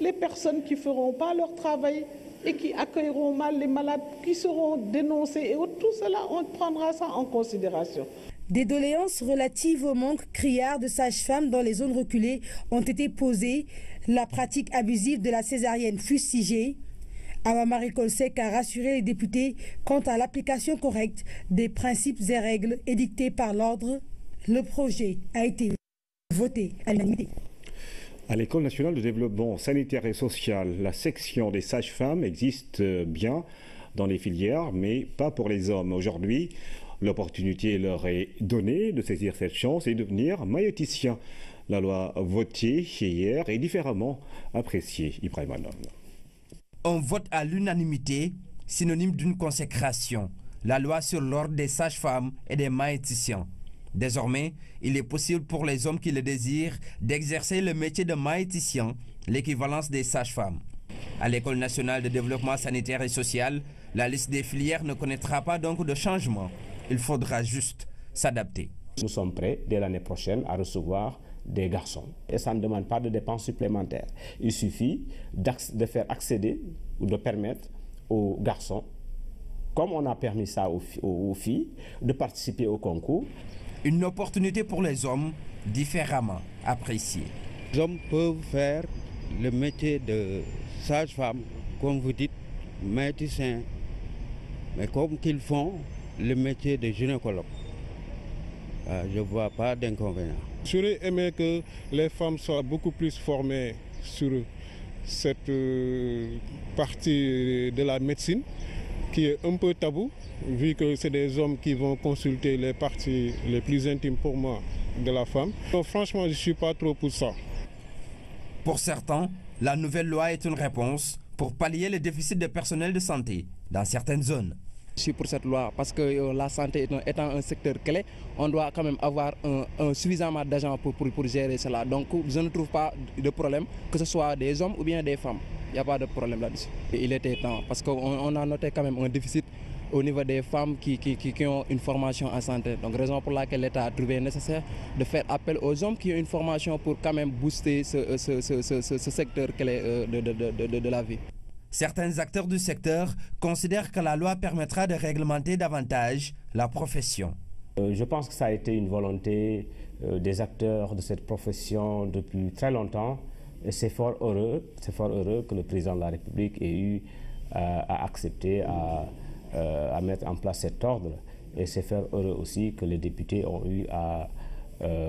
les personnes qui ne feront pas leur travail et qui accueilleront mal les malades, qui seront dénoncés, et tout cela, on prendra ça en considération.
Des doléances relatives au manque criard de sages-femmes dans les zones reculées ont été posées. La pratique abusive de la césarienne fustigée. Awa Marie Kolsek a rassuré les députés quant à l'application correcte des principes et règles édictés par l'ordre. Le projet a été voté à l'unanimité.
À l'École nationale de développement sanitaire et social, la section des sages-femmes existe bien dans les filières, mais pas pour les hommes. Aujourd'hui, l'opportunité leur est donnée de saisir cette chance et devenir maïeuticiens. La loi votée hier est différemment appréciée. Ibrahim Anon.
Un vote à l'unanimité, synonyme d'une consécration. La loi sur l'ordre des sages-femmes et des maïeuticiens. Désormais, il est possible pour les hommes qui le désirent d'exercer le métier de maïeuticien, l'équivalence des sages-femmes. À l'École nationale de développement sanitaire et social, la liste des filières ne connaîtra pas donc de changement. Il faudra juste s'adapter.
Nous sommes prêts dès l'année prochaine à recevoir des garçons. Et ça ne demande pas de dépenses supplémentaires. Il suffit de faire accéder ou de permettre aux garçons, comme on a permis ça aux filles, de participer au concours.
Une opportunité pour les hommes différemment appréciée.
Les hommes peuvent faire le métier de sage-femme, comme vous dites, maïeuticien, mais comme qu'ils font le métier de gynécologue. Je ne vois pas d'inconvénient.
J'aurais aimé que les femmes soient beaucoup plus formées sur cette partie de la médecine qui est un peu tabou, vu que c'est des hommes qui vont consulter les parties les plus intimes pour moi de la femme. Donc, franchement, je ne suis pas trop pour ça.
Pour certains, la nouvelle loi est une réponse pour pallier le déficit de personnel de santé dans certaines zones.
Je suis pour cette loi parce que la santé étant un secteur clé, on doit quand même avoir suffisamment d'agents pour gérer cela. Donc je ne trouve pas de problème, que ce soit des hommes ou bien des femmes. Il n'y a pas de problème là-dessus. Il était temps parce qu'on a noté quand même un déficit au niveau des femmes qui ont une formation en santé. Donc raison pour laquelle l'État a trouvé nécessaire de faire appel aux hommes qui ont une formation pour quand même booster ce secteur clé de la vie.
Certains acteurs du secteur considèrent que la loi permettra de réglementer davantage la profession.
Je pense que ça a été une volonté des acteurs de cette profession depuis très longtemps et c'est fort heureux que le président de la République ait eu à accepter, à mettre en place cet ordre. Et c'est fort heureux aussi que les députés ont eu à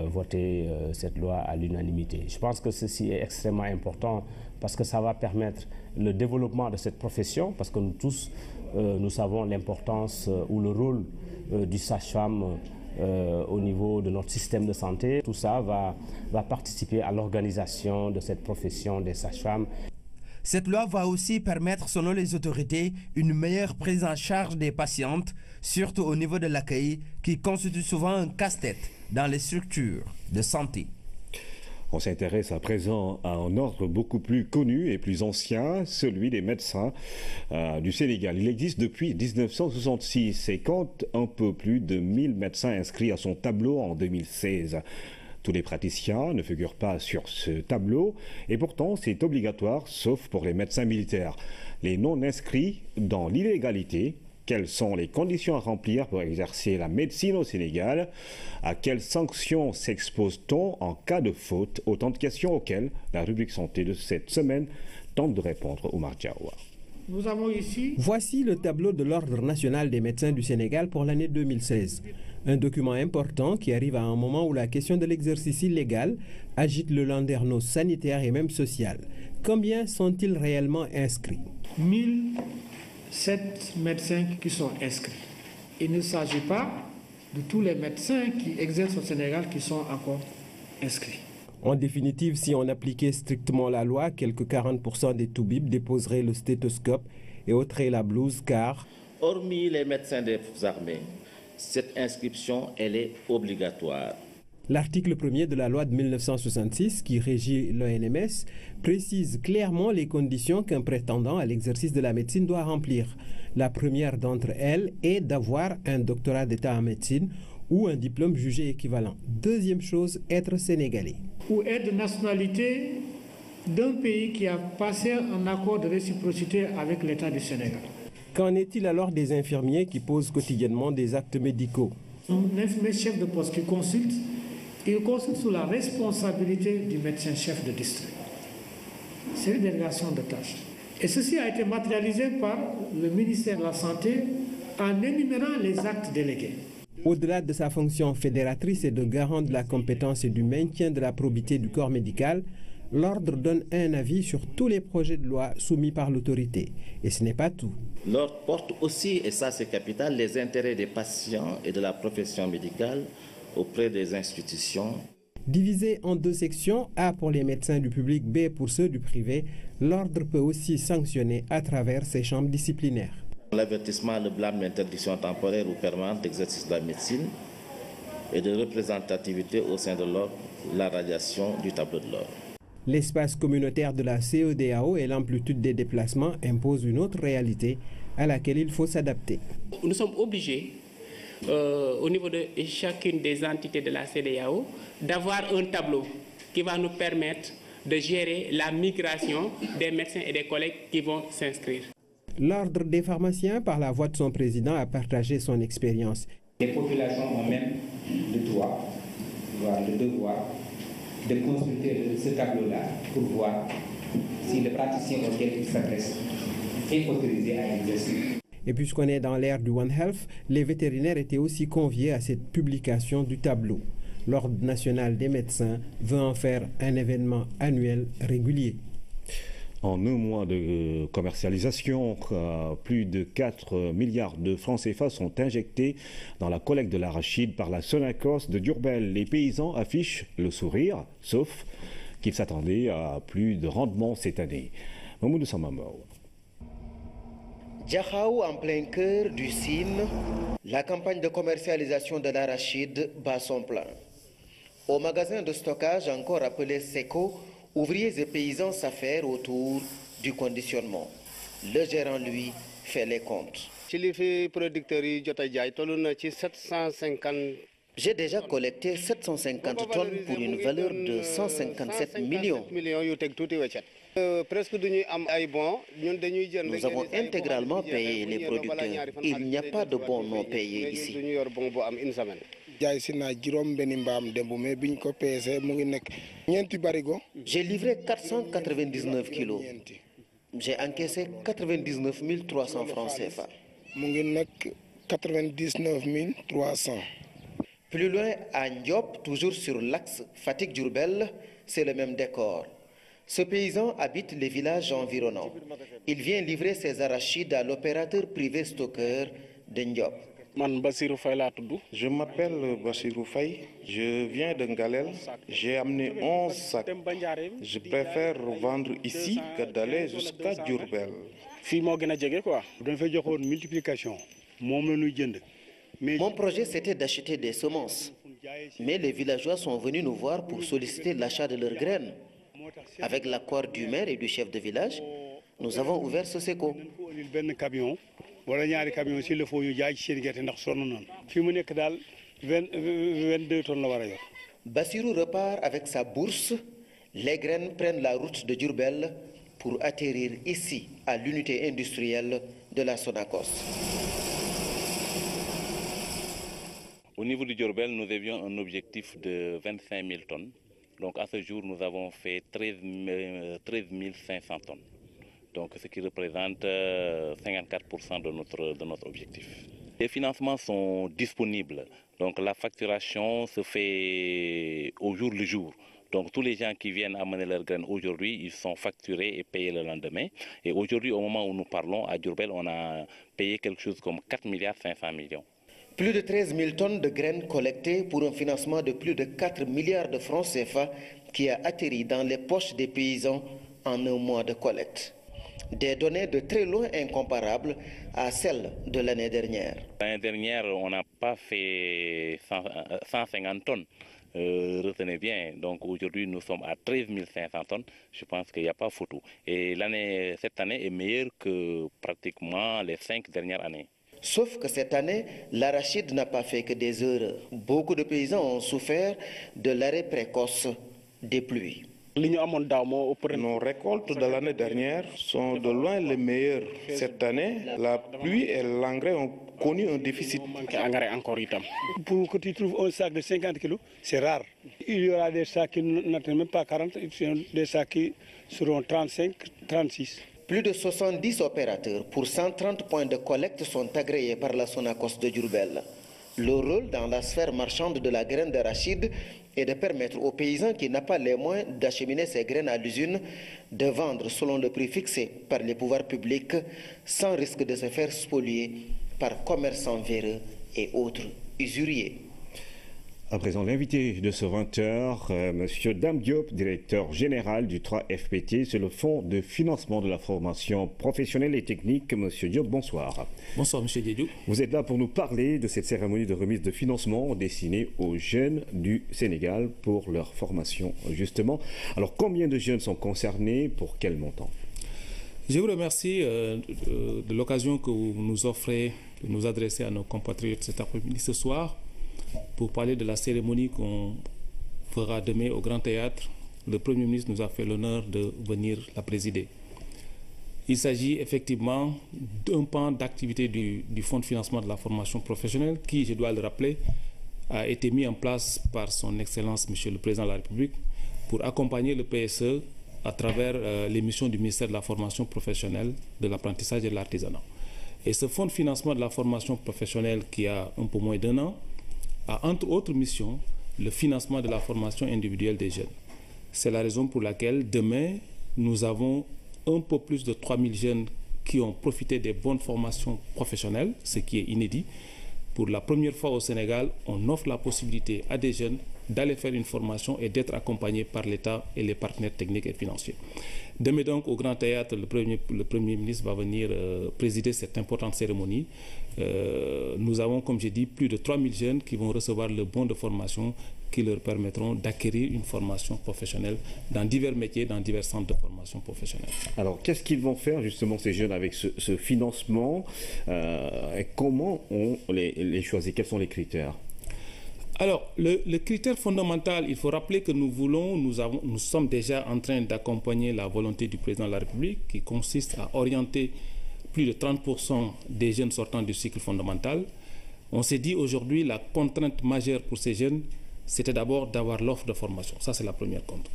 voter cette loi à l'unanimité. Je pense que ceci est extrêmement important parce que ça va permettre le développement de cette profession, parce que nous tous, nous savons l'importance ou le rôle du sage-femme au niveau de notre système de santé. Tout ça va participer à l'organisation de cette profession des sages-femmes.
Cette loi va aussi permettre, selon les autorités, une meilleure prise en charge des patientes, surtout au niveau de l'accueil, qui constitue souvent un casse-tête dans les structures de santé.
On s'intéresse à présent à un ordre beaucoup plus connu et plus ancien, celui des médecins du Sénégal. Il existe depuis 1966 et compte un peu plus de 1000 médecins inscrits à son tableau en 2016. Tous les praticiens ne figurent pas sur ce tableau et pourtant c'est obligatoire sauf pour les médecins militaires. Les non-inscrits dans l'illégalité. Quelles sont les conditions à remplir pour exercer la médecine au Sénégal? À quelles sanctions s'expose-t-on en cas de faute? Autant de questions auxquelles la rubrique santé de cette semaine tente de répondre. Oumar Diawa.
Nous avons ici...
Voici le tableau de l'Ordre national des médecins du Sénégal pour l'année 2016. Un document important qui arrive à un moment où la question de l'exercice illégal agite le landerneau sanitaire et même social. Combien sont-ils réellement inscrits?
1007 médecins qui sont inscrits. Il ne s'agit pas de tous les médecins qui exercent au Sénégal qui sont encore inscrits.
En définitive, si on appliquait strictement la loi, quelques 40% des toubibs déposeraient le stéthoscope et ôteraient la blouse car...
Hormis les médecins des armées, cette inscription, elle est obligatoire.
L'article 1er de la loi de 1966, qui régit l'ONMS, précise clairement les conditions qu'un prétendant à l'exercice de la médecine doit remplir. La première d'entre elles est d'avoir un doctorat d'État en médecine ou un diplôme jugé équivalent. Deuxième chose, être sénégalais.
Ou être de nationalité d'un pays qui a passé un accord de réciprocité avec l'État du Sénégal.
Qu'en est-il alors des infirmiers qui posent quotidiennement des actes médicaux?
Un infirmier chef de poste qui consulte, il consulte sous la responsabilité du médecin chef de district. C'est une délégation de tâches. Et ceci a été matérialisé par le ministère de la Santé en énumérant les actes délégués.
Au-delà de sa fonction fédératrice et de garant de la compétence et du maintien de la probité du corps médical, l'Ordre donne un avis sur tous les projets de loi soumis par l'autorité. Et ce n'est pas tout.
L'Ordre porte aussi, et ça c'est capital, les intérêts des patients et de la profession médicale auprès des institutions.
Divisé en deux sections, A pour les médecins du public, B pour ceux du privé, l'Ordre peut aussi sanctionner à travers ses chambres disciplinaires.
L'avertissement, le blâme, l'interdiction temporaire ou permanente d'exercice de la médecine et de représentativité au sein de l'Ordre, la radiation du tableau de l'Ordre.
L'espace communautaire de la CEDEAO et l'amplitude des déplacements imposent une autre réalité à laquelle il faut s'adapter.
Nous sommes obligés, au niveau de chacune des entités de la CEDEAO, d'avoir un tableau qui va nous permettre de gérer la migration des médecins et des collègues qui vont s'inscrire.
L'Ordre des pharmaciens, par la voix de son président, a partagé son expérience.
Les populations ont même le droit, voire le devoir, de consulter ce tableau-là pour voir si le praticien auquel il s'adresse est autorisé à exercer.
Et puisqu'on est dans l'ère du One Health, les vétérinaires étaient aussi conviés à cette publication du tableau. L'Ordre national des médecins veut en faire un événement annuel régulier.
En un mois de commercialisation, plus de 4 milliards de francs CFA sont injectés dans la collecte de l'arachide par la Sonacos de Diourbel. Les paysans affichent le sourire, sauf qu'ils s'attendaient à plus de rendement cette année. Mamoudou Samamao.
Diakhao, en plein cœur du Sine, la campagne de commercialisation de l'arachide bat son plein. Au magasin de stockage encore appelé SECO, ouvriers et paysans s'affairent autour du conditionnement. Le gérant, lui, fait les comptes. J'ai déjà collecté 750 tonnes pour une valeur de 157 millions. Nous avons intégralement payé les producteurs. Il n'y a pas de bons non payés ici. J'ai livré 499 kilos. J'ai encaissé 99 300 francs CFA.
99 300.
Plus loin, à Ndiop, toujours sur l'axe Fatick-Diourbel, c'est le même décor. Ce paysan habite les villages environnants. Il vient livrer ses arachides à l'opérateur privé stockeur de Ndiop.
Je m'appelle Bassirou Faye, je viens de Ngalel, j'ai amené 11 sacs. Je préfère vendre ici que d'aller jusqu'à Diourbel.
Mon projet, c'était d'acheter des semences. Mais les villageois sont venus nous voir pour solliciter l'achat de leurs graines. Avec l'accord du maire et du chef de village, nous avons ouvert ce séco. Bassirou repart avec sa bourse. Les graines prennent la route de Diourbel pour atterrir ici, à l'unité industrielle de la Sonacos.
Au niveau du Diourbel, nous avions un objectif de 25 000 tonnes. Donc à ce jour, nous avons fait 13 500 tonnes. Donc ce qui représente 54% de notre objectif. Les financements sont disponibles. Donc la facturation se fait au jour le jour. Donc tous les gens qui viennent amener leurs graines aujourd'hui, ils sont facturés et payés le lendemain. Et aujourd'hui, au moment où nous parlons, à Diourbel, on a payé quelque chose comme 4,5 milliards.
Plus de 13 000 tonnes de graines collectées pour un financement de plus de 4 milliards de francs CFA qui a atterri dans les poches des paysans en un mois de collecte. Des données de très loin incomparables à celles de l'année dernière.
L'année dernière, on n'a pas fait 150 tonnes. Retenez bien, donc aujourd'hui nous sommes à 13 500 tonnes. Je pense qu'il n'y a pas photo. Et cette année est meilleure que pratiquement les 5 dernières années.
Sauf que cette année, l'arachide n'a pas fait que des erreurs. Beaucoup de paysans ont souffert de l'arrêt précoce des pluies.
Nos récoltes de l'année dernière sont de loin les meilleures. Cette année, la pluie et l'engrais ont connu un déficit.
Pour que tu trouves un sac de 50 kg, c'est rare. Il y aura des sacs qui n'atteignent même pas 40, des sacs qui seront 35, 36.
Plus de 70 opérateurs pour 130 points de collecte sont agréés par la Sonacos de Diourbel. Le rôle dans la sphère marchande de la graine d'arachide est de permettre aux paysans qui n'ont pas les moyens d'acheminer ces graines à l'usine de vendre selon le prix fixé par les pouvoirs publics sans risque de se faire spolier par commerçants véreux et autres usuriers.
À présent, l'invité de ce 20h, M. Dame Diop, directeur général du 3FPT, c'est le Fonds de financement de la formation professionnelle et technique. M. Diop, bonsoir.
Bonsoir, M. Diop.
Vous êtes là pour nous parler de cette cérémonie de remise de financement destinée aux jeunes du Sénégal pour leur formation, justement. Alors, combien de jeunes sont concernés? Pour quel montant?
Je vous remercie de l'occasion que vous nous offrez de nous adresser à nos compatriotes cet après-midi, ce soir, pour parler de la cérémonie qu'on fera demain au Grand Théâtre. Le Premier ministre nous a fait l'honneur de venir la présider. Il s'agit effectivement d'un pan d'activité du Fonds de financement de la formation professionnelle qui, je dois le rappeler, a été mis en place par son Excellence, Monsieur le Président de la République, pour accompagner le PSE à travers les missions du ministère de la formation professionnelle, de l'apprentissage et de l'artisanat. Et ce Fonds de financement de la formation professionnelle qui a un peu moins d'1 an, a entre autres missions le financement de la formation individuelle des jeunes. C'est la raison pour laquelle demain, nous avons un peu plus de 3000 jeunes qui ont profité des bonnes formations professionnelles, ce qui est inédit. Pour la première fois au Sénégal, on offre la possibilité à des jeunes d'aller faire une formation et d'être accompagnés par l'État et les partenaires techniques et financiers. Demain donc, au Grand Théâtre, le Premier ministre va venir présider cette importante cérémonie. Nous avons, comme j'ai dit, plus de 3000 jeunes qui vont recevoir le bon de formation qui leur permettront d'acquérir une formation professionnelle dans divers métiers, dans divers centres de formation professionnelle.
Alors, qu'est-ce qu'ils vont faire justement ces jeunes avec ce financement et comment on les choisit? Quels sont les critères?
Alors, le critère fondamental, il faut rappeler que nous sommes déjà en train d'accompagner la volonté du président de la République qui consiste à orienter plus de 30% des jeunes sortant du cycle fondamental. On s'est dit aujourd'hui la contrainte majeure pour ces jeunes, c'était d'abord d'avoir l'offre de formation. Ça, c'est la première contrainte.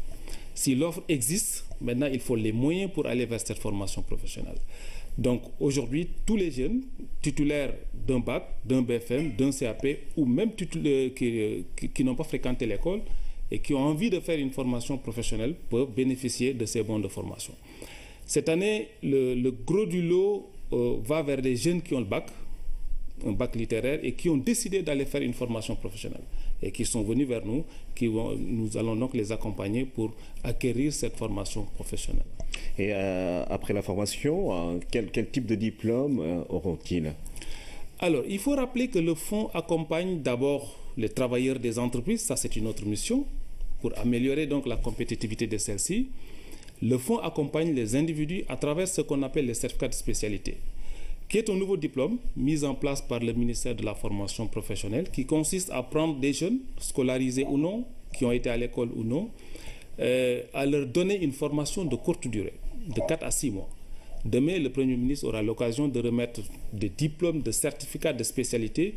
Si l'offre existe, maintenant, il faut les moyens pour aller vers cette formation professionnelle. Donc, aujourd'hui, tous les jeunes titulaires d'un bac, d'un BFM, d'un CAP ou même qui n'ont pas fréquenté l'école et qui ont envie de faire une formation professionnelle peuvent bénéficier de ces bons de formation. Cette année, le gros du lot va vers les jeunes qui ont le bac, un bac littéraire, et qui ont décidé d'aller faire une formation professionnelle et qui sont venus vers nous, nous allons donc les accompagner pour acquérir cette formation professionnelle.
Et après la formation, quel type de diplôme auront-ils?
Alors, il faut rappeler que le fonds accompagne d'abord les travailleurs des entreprises, ça c'est une autre mission, pour améliorer donc la compétitivité de celles-ci. Le fonds accompagne les individus à travers ce qu'on appelle les certificats de spécialité, qui est un nouveau diplôme mis en place par le ministère de la formation professionnelle, qui consiste à prendre des jeunes, scolarisés ou non, qui ont été à l'école ou non, à leur donner une formation de courte durée, de 4 à 6 mois. Demain, le Premier ministre aura l'occasion de remettre des diplômes de certificats de spécialité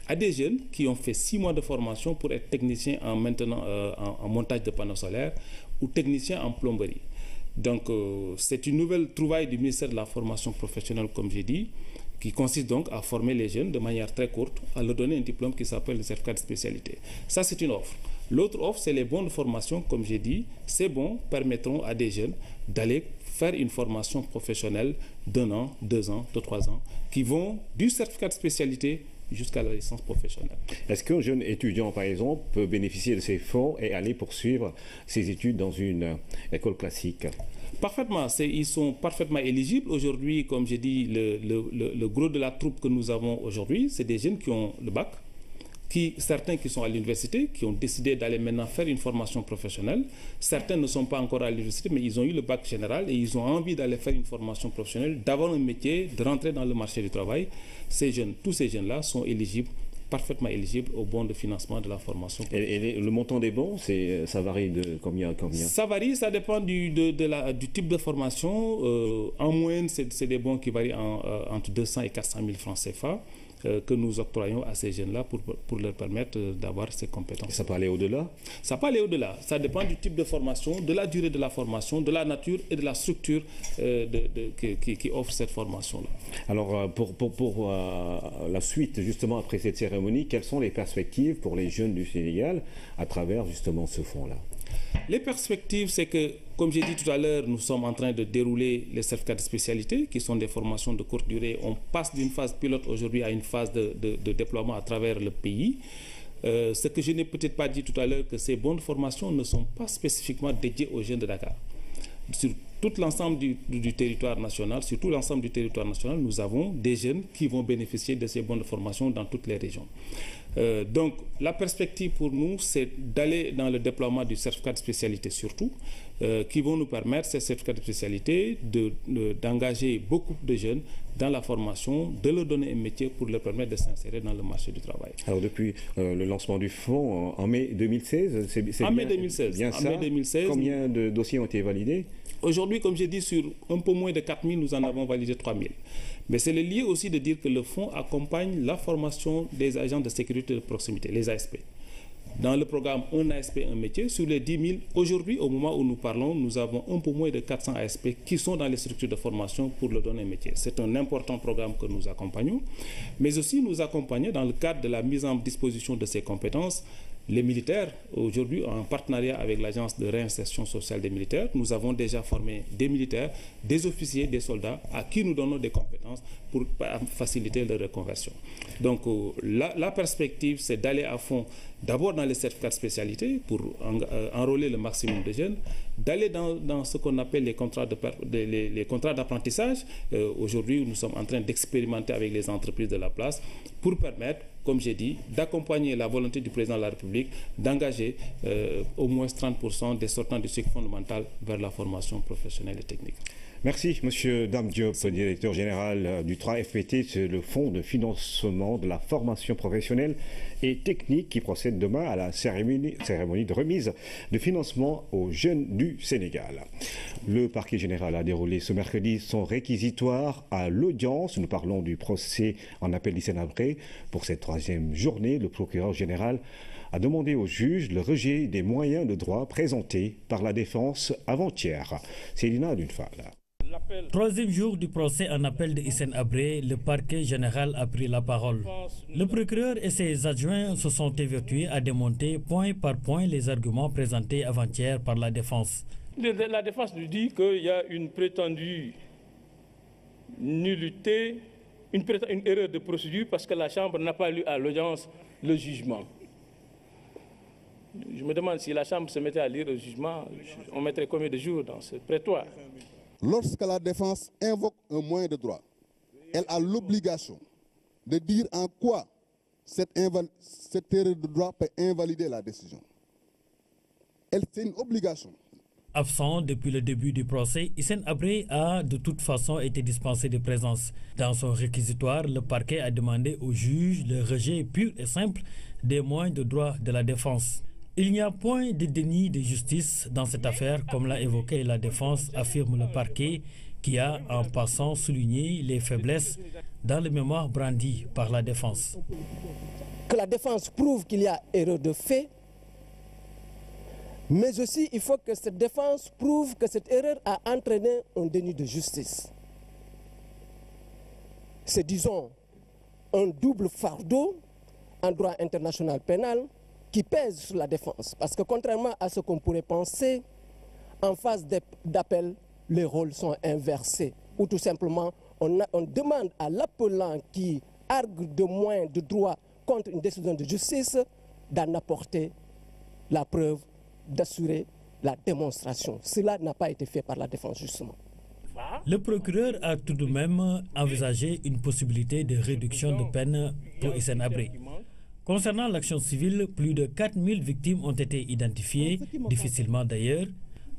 à des jeunes qui ont fait 6 mois de formation pour être techniciens en montage de panneaux solaires ou techniciens en plomberie. Donc, c'est une nouvelle trouvaille du ministère de la formation professionnelle, comme j'ai dit, qui consiste donc à former les jeunes de manière très courte, à leur donner un diplôme qui s'appelle le certificat de spécialité. Ça, c'est une offre. L'autre offre, c'est les bons de formation, comme j'ai dit. Ces bons permettront à des jeunes d'aller faire une formation professionnelle d'1 an, 2 ans, de 3 ans, qui vont du certificat de spécialité jusqu'à la licence professionnelle.
Est-ce qu'un jeune étudiant, par exemple, peut bénéficier de ces fonds et aller poursuivre ses études dans une école classique?
Parfaitement, ils sont parfaitement éligibles. Aujourd'hui, comme j'ai dit, le gros de la troupe que nous avons aujourd'hui, c'est des jeunes qui ont le bac, certains qui sont à l'université, qui ont décidé d'aller maintenant faire une formation professionnelle. Certains ne sont pas encore à l'université, mais ils ont eu le bac général et ils ont envie d'aller faire une formation professionnelle, d'avoir un métier, de rentrer dans le marché du travail. Tous ces jeunes-là sont éligibles, parfaitement éligibles aux bons de financement de la formation.
Et le montant des bons, ça varie de combien à combien? Ça
varie, ça dépend du type de formation. En moyenne, c'est des bons qui varient entre 200 et 400 000 francs CFA. Que nous octroyons à ces jeunes-là pour leur permettre d'avoir ces compétences.
Et ça peut aller au-delà?
Ça peut aller au-delà. Ça dépend du type de formation, de la durée de la formation, de la nature et de la structure qui offre cette formation-là.
Alors, pour la suite, justement, après cette cérémonie, quelles sont les perspectives pour les jeunes du Sénégal à travers, justement, ce fonds-là?
Les perspectives, c'est que, comme j'ai dit tout à l'heure, nous sommes en train de dérouler les certificats de spécialité, qui sont des formations de courte durée. On passe d'une phase pilote aujourd'hui à une phase de déploiement à travers le pays. Ce que je n'ai peut-être pas dit tout à l'heure, que ces bonnes formations ne sont pas spécifiquement dédiées aux jeunes de Dakar. Sur tout l'ensemble du territoire national, nous avons des jeunes qui vont bénéficier de ces bonnes formations dans toutes les régions. Donc, la perspective pour nous, c'est d'aller dans le déploiement du certificat de spécialité surtout, qui vont nous permettre, ces certificats de spécialité, d'engager beaucoup de jeunes dans la formation, de leur donner un métier pour leur permettre de s'insérer dans le marché du travail.
Alors, depuis le lancement du fonds en mai 2016, c'est
mai 2016.
Bien ça.
Mai 2016.
Combien de dossiers ont été validés?
Aujourd'hui, comme j'ai dit, sur un peu moins de 4 000, nous en avons validé 3 000. Mais c'est lié aussi de dire que le fonds accompagne la formation des agents de sécurité de proximité, les ASP. Dans le programme Un ASP, un métier, sur les 10 000, aujourd'hui, au moment où nous parlons, nous avons un peu moins de 400 ASP qui sont dans les structures de formation pour leur donner un métier. C'est un important programme que nous accompagnons, mais aussi nous accompagner dans le cadre de la mise en disposition de ces compétences. Les militaires, aujourd'hui, en partenariat avec l'Agence de réinsertion sociale des militaires, nous avons déjà formé des militaires, des officiers, des soldats à qui nous donnons des compétences pour faciliter leur reconversion. Donc, la perspective, c'est d'aller à fond d'abord dans les certificats de spécialité pour enrôler le maximum de jeunes, d'aller dans ce qu'on appelle les contrats d'apprentissage. Aujourd'hui, nous sommes en train d'expérimenter avec les entreprises de la place pour permettre, comme j'ai dit, d'accompagner la volonté du président de la République d'engager au moins 30% des sortants du cycle fondamental vers la formation professionnelle et technique.
Merci, M. Dame Diop, directeur général du 3FPT, c'est le fonds de financement de la formation professionnelle et technique qui procède demain à la cérémonie de remise de financement aux jeunes du Sénégal. Le parquet général a déroulé ce mercredi son réquisitoire à l'audience. Nous parlons du procès en appel d'Hissène Habré. Pour cette troisième journée, le procureur général a demandé au juge le rejet des moyens de droit présentés par la défense avant-hier. Célina Dunfal.
Troisième jour du procès en appel de Hissène Habré, le parquet général a pris la parole. Le procureur et ses adjoints se sont évertués à démonter point par point les arguments présentés avant-hier par la défense.
La défense nous dit qu'il y a une prétendue nullité, une erreur de procédure parce que la Chambre n'a pas lu à l'audience le jugement. Je me demande si la Chambre se mettait à lire le jugement, on mettrait combien de jours dans ce prétoire?
Lorsque la défense invoque un moyen de droit, elle a l'obligation de dire en quoi cette erreur de droit peut invalider la décision. C'est une obligation.
Absent depuis le début du procès, Hissène Habré a de toute façon été dispensé de présence. Dans son réquisitoire, le parquet a demandé au juge le rejet pur et simple des moyens de droit de la défense. Il n'y a point de déni de justice dans cette affaire, comme l'a évoqué la défense, affirme le parquet, qui a en passant souligné les faiblesses dans le mémoire brandi par la défense.
Que la défense prouve qu'il y a erreur de fait, mais aussi il faut que cette défense prouve que cette erreur a entraîné un déni de justice. C'est, disons, un double fardeau en droit international pénal qui pèse sur la défense. Parce que contrairement à ce qu'on pourrait penser, en phase d'appel, les rôles sont inversés. Ou tout simplement, on demande à l'appelant qui argue de moyens de droit contre une décision de justice d'en apporter la preuve, d'assurer la démonstration. Cela n'a pas été fait par la défense, justement.
Le procureur a tout de même envisagé une possibilité de réduction de peine pour Hissène Habré. Concernant l'action civile, plus de 4000 victimes ont été identifiées, difficilement d'ailleurs.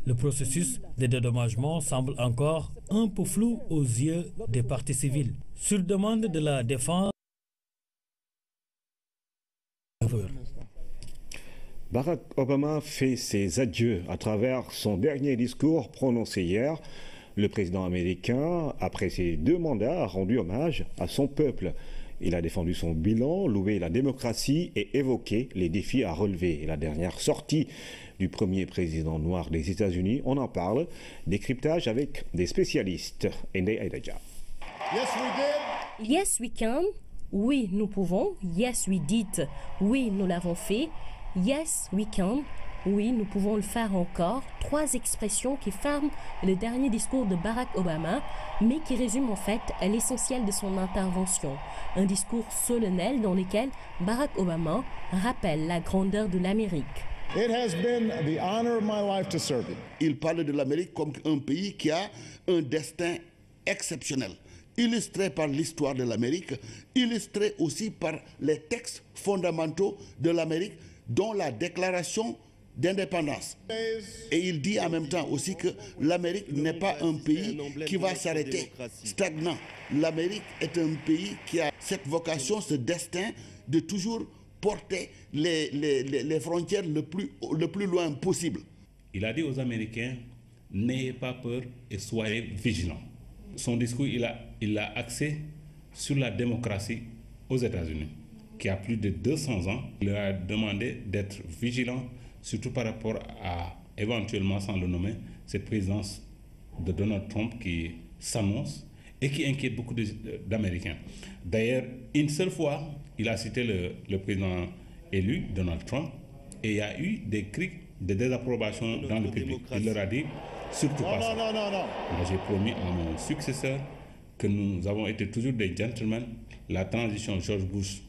Le processus de dédommagement semble encore un peu flou aux yeux des parties civiles. Sur demande de la défense,
Barack Obama fait ses adieux à travers son dernier discours prononcé hier. Le président américain, après ses 2 mandats, a rendu hommage à son peuple. Il a défendu son bilan, loué la démocratie et évoqué les défis à relever. Et la dernière sortie du premier président noir des États-Unis, on en parle. Décryptage avec des spécialistes. Ende Aidaja.
Yes, we did. Yes, we can. Oui, nous pouvons. Yes, we did. Oui, nous l'avons fait. Yes, we can. Oui, nous pouvons le faire encore. 3 expressions qui ferment le dernier discours de Barack Obama, mais qui résument en fait l'essentiel de son intervention. Un discours solennel dans lequel Barack Obama rappelle la grandeur de l'Amérique.
Il parle de l'Amérique comme un pays qui a un destin exceptionnel, illustré par l'histoire de l'Amérique, illustré aussi par les textes fondamentaux de l'Amérique, dont la déclaration d'indépendance. Et il dit en même temps aussi que l'Amérique n'est pas un pays qui va s'arrêter, stagnant. L'Amérique est un pays qui a cette vocation, ce destin de toujours porter les frontières le plus loin possible.
Il a dit aux Américains, n'ayez pas peur et soyez vigilants. Son discours, il l'a axé sur la démocratie aux États-Unis, qui a plus de 200 ans. Il leur a demandé d'être vigilants, surtout par rapport à, éventuellement, sans le nommer, cette présidence de Donald Trump qui s'annonce et qui inquiète beaucoup d'Américains. D'ailleurs, une seule fois, il a cité le président élu, Donald Trump, et il y a eu des cris de désapprobation dans le public. Il leur a dit, surtout pas ça. Non. Moi, j'ai promis à mon successeur que nous avons été toujours des gentlemen. La transition George Bush,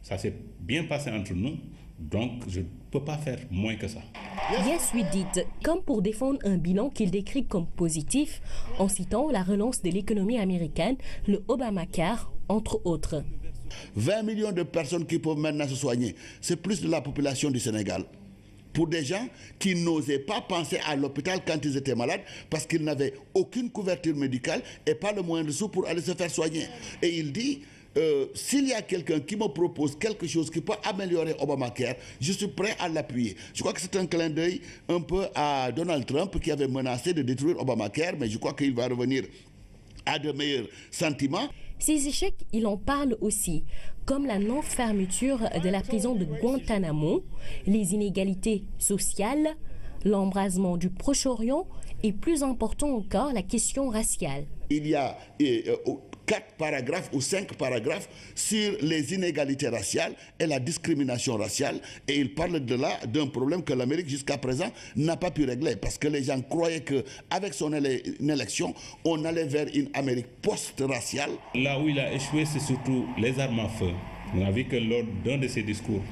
ça s'est bien passé entre nous. Donc, je ne peux pas faire moins que ça.
Yes, we did, comme pour défendre un bilan qu'il décrit comme positif, en citant la relance de l'économie américaine, le Obamacare, entre autres.
20 millions de personnes qui peuvent maintenant se soigner, c'est plus de la population du Sénégal. Pour des gens qui n'osaient pas penser à l'hôpital quand ils étaient malades parce qu'ils n'avaient aucune couverture médicale et pas le moyen de sous pour aller se faire soigner. Et il dit, s'il y a quelqu'un qui me propose quelque chose qui peut améliorer Obamacare, je suis prêt à l'appuyer. Je crois que c'est un clin d'œil un peu à Donald Trump qui avait menacé de détruire Obamacare, mais je crois qu'il va revenir à de meilleurs sentiments.
Ces échecs, il en parle aussi, comme la non-fermeture de la prison de Guantanamo, les inégalités sociales, l'embrasement du Proche-Orient et plus important encore, la question raciale.
Il y a 4 paragraphes ou 5 paragraphes sur les inégalités raciales et la discrimination raciale. Et il parle de là d'un problème que l'Amérique jusqu'à présent n'a pas pu régler. Parce que les gens croyaient qu'avec son élection, on allait vers une Amérique post-raciale.
Là où il a échoué, c'est surtout les armes à feu. On a vu que lors d'un de ses discours,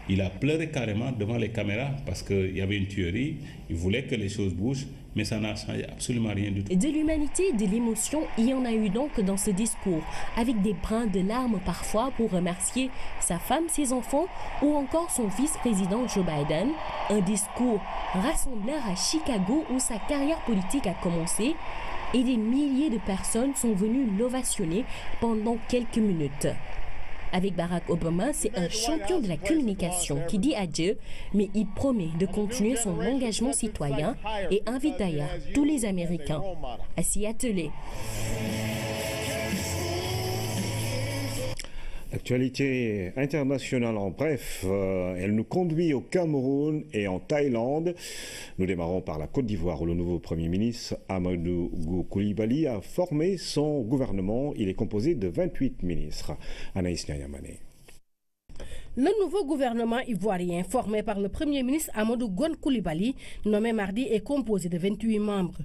il a pleuré carrément devant les caméras parce qu'il y avait une tuerie. Il voulait que les choses bougent. Mais ça n'a changé absolument rien du tout.
De l'humanité, de l'émotion, il y en a eu donc dans ce discours, avec des brins de larmes parfois pour remercier sa femme, ses enfants ou encore son vice-président Joe Biden. Un discours rassembleur à Chicago où sa carrière politique a commencé et des milliers de personnes sont venues l'ovationner pendant quelques minutes. Avec Barack Obama, c'est un champion de la communication qui dit adieu, mais il promet de continuer son engagement citoyen et invite d'ailleurs tous les Américains à s'y atteler.
L'actualité internationale en bref, elle nous conduit au Cameroun et en Thaïlande. Nous démarrons par la Côte d'Ivoire où le nouveau Premier ministre Amadou Coulibaly a formé son gouvernement. Il est composé de 28 ministres. Anaïs Nyamane.
Le nouveau gouvernement ivoirien, formé par le Premier ministre Amadou Coulibaly, nommé mardi, est composé de 28 membres.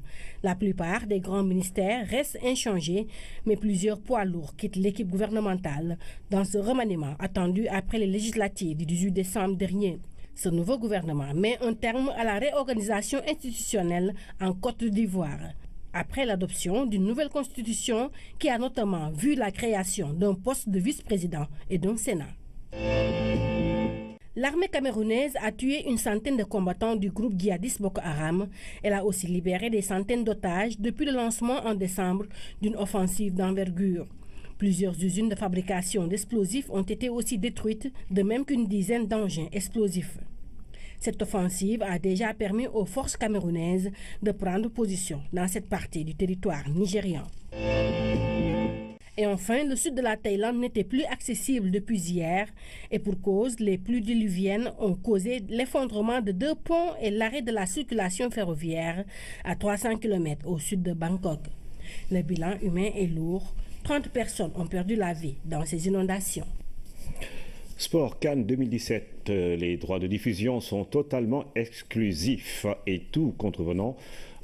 La plupart des grands ministères restent inchangés, mais plusieurs poids lourds quittent l'équipe gouvernementale dans ce remaniement attendu après les législatives du 18 décembre dernier. Ce nouveau gouvernement met un terme à la réorganisation institutionnelle en Côte d'Ivoire, après l'adoption d'une nouvelle constitution qui a notamment vu la création d'un poste de vice-président et d'un Sénat. L'armée camerounaise a tué une centaine de combattants du groupe djihadiste Boko Haram. Elle a aussi libéré des centaines d'otages depuis le lancement en décembre d'une offensive d'envergure. Plusieurs usines de fabrication d'explosifs ont été aussi détruites, de même qu'une dizaine d'engins explosifs. Cette offensive a déjà permis aux forces camerounaises de prendre position dans cette partie du territoire nigérian. Et enfin, le sud de la Thaïlande n'était plus accessible depuis hier. Et pour cause, les pluies diluviennes ont causé l'effondrement de 2 ponts et l'arrêt de la circulation ferroviaire à 300 km au sud de Bangkok. Le bilan humain est lourd. 30 personnes ont perdu la vie dans ces inondations.
Sport Cannes 2017, les droits de diffusion sont totalement exclusifs et tout contrevenant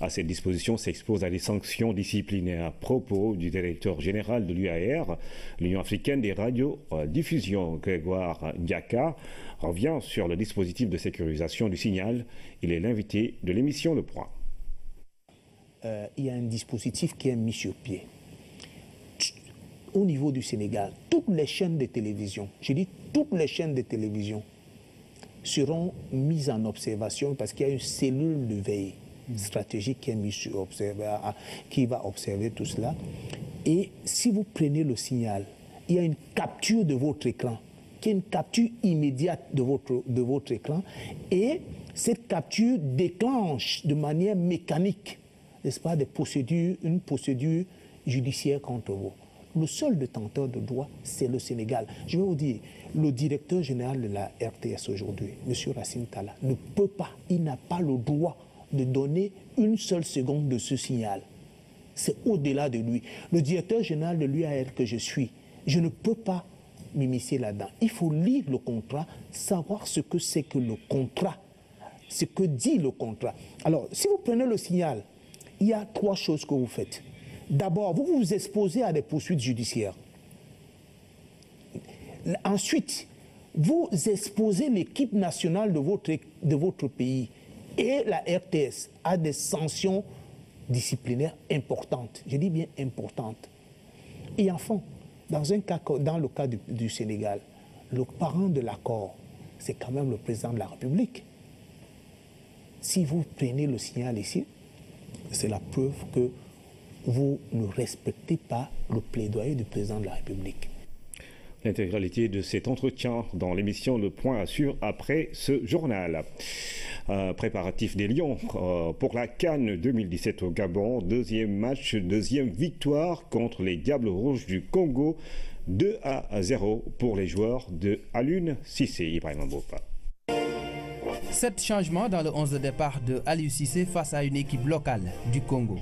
à cette disposition s'expose à des sanctions disciplinaires. À propos du directeur général de l'UAR, l'Union africaine des radiodiffusions, Grégoire Ndiaka, revient sur le dispositif de sécurisation du signal. Il est l'invité de l'émission Le Point.
Il y a un dispositif qui est mis sur pied. Au niveau du Sénégal, toutes les chaînes de télévision, je dis toutes les chaînes de télévision, seront mises en observation parce qu'il y a une cellule de veille stratégique qui est mise sur qui va observer tout cela. Et si vous prenez le signal, il y a une capture de votre écran, qui est une capture immédiate de votre écran, et cette capture déclenche de manière mécanique, n'est-ce pas, une procédure judiciaire contre vous. Le seul détenteur de droit, c'est le Sénégal. Je vais vous dire, le directeur général de la RTS aujourd'hui, M. Racine Talla, ne peut pas, il n'a pas le droit de donner une seule seconde de ce signal. C'est au-delà de lui. Le directeur général de l'UAR que je suis, je ne peux pas m'immiscer là-dedans. Il faut lire le contrat, savoir ce que c'est que le contrat, ce que dit le contrat. Alors, si vous prenez le signal, il y a 3 choses que vous faites. D'abord, vous vous exposez à des poursuites judiciaires. Ensuite, vous exposez l'équipe nationale de votre pays et la RTS à des sanctions disciplinaires importantes. Je dis bien importantes. Et enfin, dans le cas du Sénégal, le parent de l'accord, c'est quand même le président de la République. Si vous prenez le signal ici, c'est la preuve que vous ne respectez pas le plaidoyer du président de la République.
L'intégralité de cet entretien dans l'émission Le Point assure après ce journal. Préparatif des Lions pour la CAN 2017 au Gabon. Deuxième match, deuxième victoire contre les Diables Rouges du Congo. 2-0 pour les joueurs de Aliou Cissé. Ibrahima Bopa.
7 changements dans le 11 de départ de Aliou Cissé face à une équipe locale du Congo.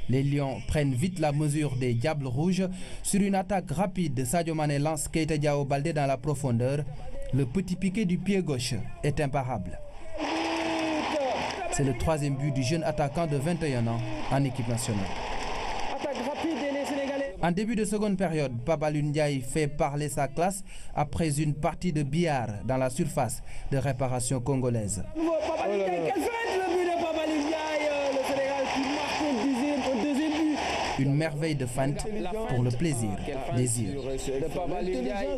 Les Lions prennent vite la mesure des Diables Rouges. Sur une attaque rapide, Sadio Mané lance Keita Diao Baldé dans la profondeur. Le petit piqué du pied gauche est imparable. C'est le 3e but du jeune attaquant de 21 ans en équipe nationale. En début de seconde période, Babalou Ndiaye fait parler sa classe après une partie de billard dans la surface de réparation congolaise. Une merveille de feinte pour le plaisir des yeux.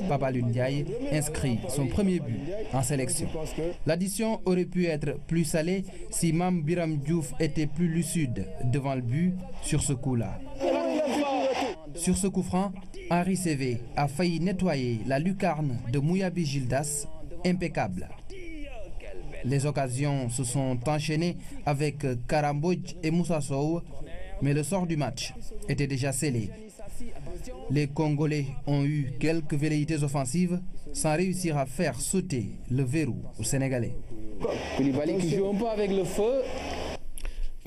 Babalou Ndiaye inscrit son premier but en sélection. L'addition aurait pu être plus salée si Mame Biram Diouf était plus lucide devant le but sur ce coup-là. Sur ce coup franc, Henri Sévé a failli nettoyer la lucarne de Mouyabi Gildas, impeccable. Les occasions se sont enchaînées avec Karambodj et Moussa Sow, mais le sort du match était déjà scellé. Les Congolais ont eu quelques velléités offensives sans réussir à faire sauter le verrou sénégalais.
Koulibaly qui joue un peu avec le feu.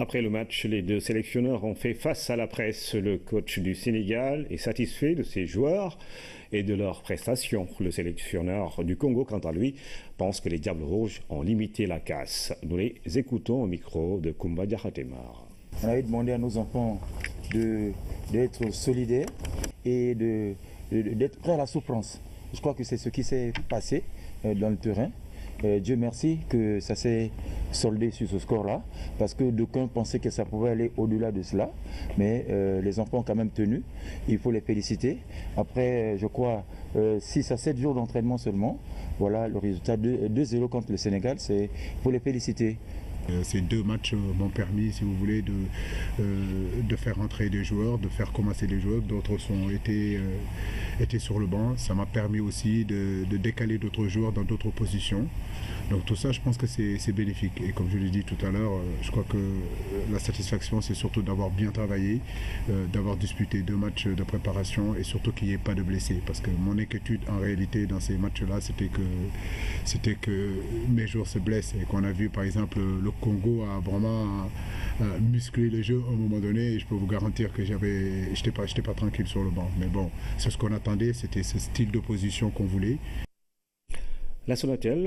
Après le match, les deux sélectionneurs ont fait face à la presse. Le coach du Sénégal est satisfait de ses joueurs et de leurs prestations. Le sélectionneur du Congo, quant à lui, pense que les Diables Rouges ont limité la casse. Nous les écoutons au micro de Koumba Diakhatemar.
On avait demandé à nos enfants d'être solidaires et d'être prêts à la souffrance. Je crois que c'est ce qui s'est passé dans le terrain. Dieu merci que ça s'est soldé sur ce score-là, parce que d'aucuns pensaient que ça pouvait aller au-delà de cela, mais les enfants ont quand même tenu. Il faut les féliciter. Après, je crois, 6 à 7 jours d'entraînement seulement, voilà le résultat 2-0 contre le Sénégal, il faut les féliciter.
Ces 2 matchs m'ont permis, si vous voulez, de faire entrer des joueurs, de faire commencer des joueurs. D'autres étaient sur le banc. Ça m'a permis aussi de décaler d'autres joueurs dans d'autres positions. Donc tout ça, je pense que c'est bénéfique. Et comme je l'ai dit tout à l'heure, je crois que la satisfaction, c'est surtout d'avoir bien travaillé, d'avoir disputé 2 matchs de préparation et surtout qu'il n'y ait pas de blessés. Parce que mon inquiétude, en réalité, dans ces matchs-là, c'était que mes joueurs se blessent. Et qu'on a vu, par exemple, le Congo a vraiment musclé le jeu à un moment donné. Et je peux vous garantir que j'étais pas tranquille sur le banc. Mais bon, c'est ce qu'on attendait, c'était ce style d'opposition qu'on voulait.
La Sonatel,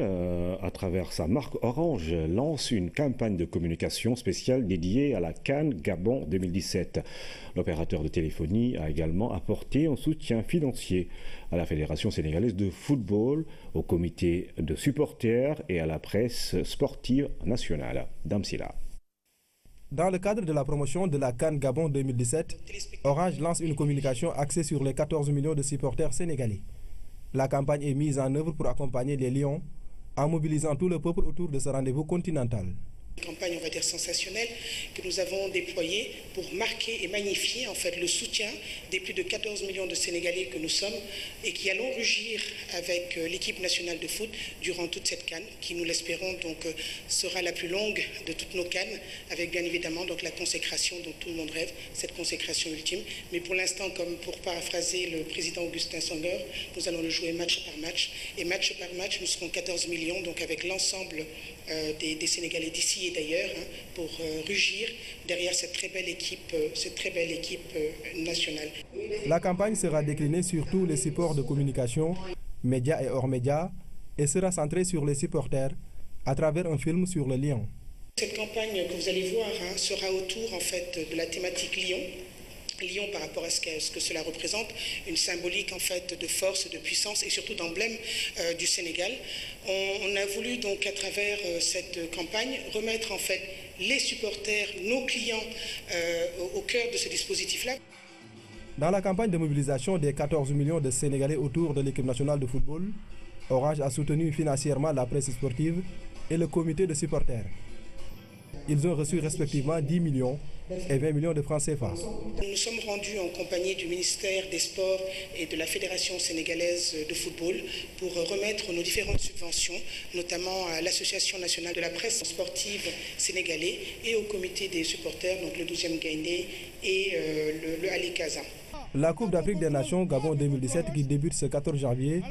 à travers sa marque Orange, lance une campagne de communication spéciale dédiée à la CAN Gabon 2017. L'opérateur de téléphonie a également apporté un soutien financier à la Fédération sénégalaise de football, au comité de supporters et à la presse sportive nationale. Damsila.
Dans le cadre de la promotion de la CAN Gabon 2017, Orange lance une communication axée sur les 14 millions de supporters sénégalais. La campagne est mise en œuvre pour accompagner les Lions en mobilisant tout le peuple autour de ce rendez-vous continental.
Une campagne, on va dire, sensationnelle que nous avons déployée pour marquer et magnifier en fait le soutien des plus de 14 millions de Sénégalais que nous sommes et qui allons rugir avec l'équipe nationale de foot durant toute cette CAN qui, nous l'espérons, donc sera la plus longue de toutes nos CAN, avec bien évidemment donc la consécration dont tout le monde rêve, cette consécration ultime. Mais pour l'instant, comme pour paraphraser le président Augustin Senghor, nous allons le jouer match par match, et match par match nous serons 14 millions, donc avec l'ensemble des Sénégalais d'ici et d'ailleurs, pour rugir derrière cette très belle équipe nationale.
La campagne sera déclinée sur tous les supports de communication, médias et hors médias, et sera centrée sur les supporters à travers un film sur le Lion.
Cette campagne que vous allez voir sera autour en fait de la thématique Lion. Lyon par rapport à ce que cela représente, une symbolique en fait de force, de puissance et surtout d'emblème du Sénégal. On a voulu donc à travers cette campagne remettre en fait les supporters, nos clients au cœur de ce dispositif-là.
Dans la campagne de mobilisation des 14 millions de Sénégalais autour de l'équipe nationale de football, Orange a soutenu financièrement la presse sportive et le comité de supporters. Ils ont reçu respectivement 10 millions et 20 millions de francs CFA.
Nous nous sommes rendus en compagnie du ministère des Sports et de la Fédération sénégalaise de football pour remettre nos différentes subventions, notamment à l'Association nationale de la presse sportive sénégalais et au comité des supporters, donc le 12e Gaïndé et le Ali Kaza.
La Coupe d'Afrique des Nations Gabon 2017 qui débute ce 14 janvier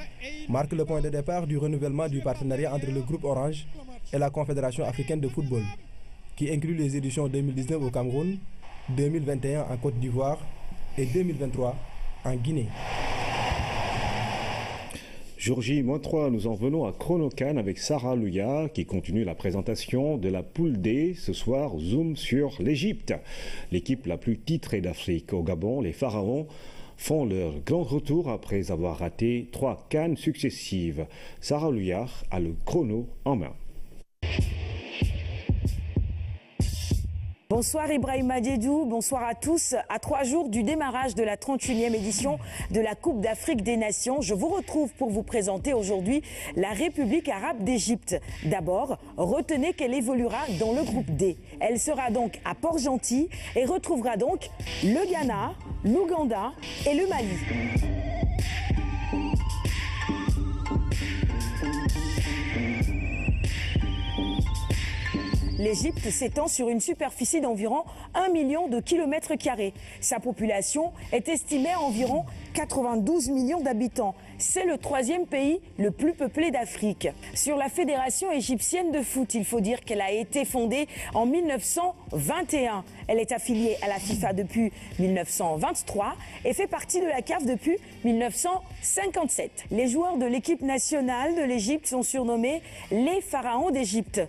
marque le point de départ du renouvellement du partenariat entre le groupe Orange et la Confédération africaine de football, qui inclut les éditions 2019 au Cameroun, 2021 en Côte d'Ivoire et 2023 en Guinée.
Jour J-3, nous en venons à Chronocan avec Sarah Louya qui continue la présentation de la poule D. Ce soir, zoom sur l'Égypte. L'équipe la plus titrée d'Afrique au Gabon, les Pharaons, font leur grand retour après avoir raté 3 CAN successives. Sarah Louya a le chrono en main.
Bonsoir Ibrahima Diédou, bonsoir à tous. À 3 jours du démarrage de la 31e édition de la Coupe d'Afrique des Nations, je vous retrouve pour vous présenter aujourd'hui la République arabe d'Égypte. D'abord, retenez qu'elle évoluera dans le groupe D. Elle sera donc à Port-Gentil et retrouvera donc le Ghana, l'Ouganda et le Mali. L'Égypte s'étend sur une superficie d'environ 1 million de kilomètres carrés. Sa population est estimée à environ 92 millions d'habitants. C'est le 3e pays le plus peuplé d'Afrique. Sur la Fédération égyptienne de foot, il faut dire qu'elle a été fondée en 1921. Elle est affiliée à la FIFA depuis 1923 et fait partie de la CAF depuis 1957. Les joueurs de l'équipe nationale de l'Égypte sont surnommés les Pharaons d'Égypte.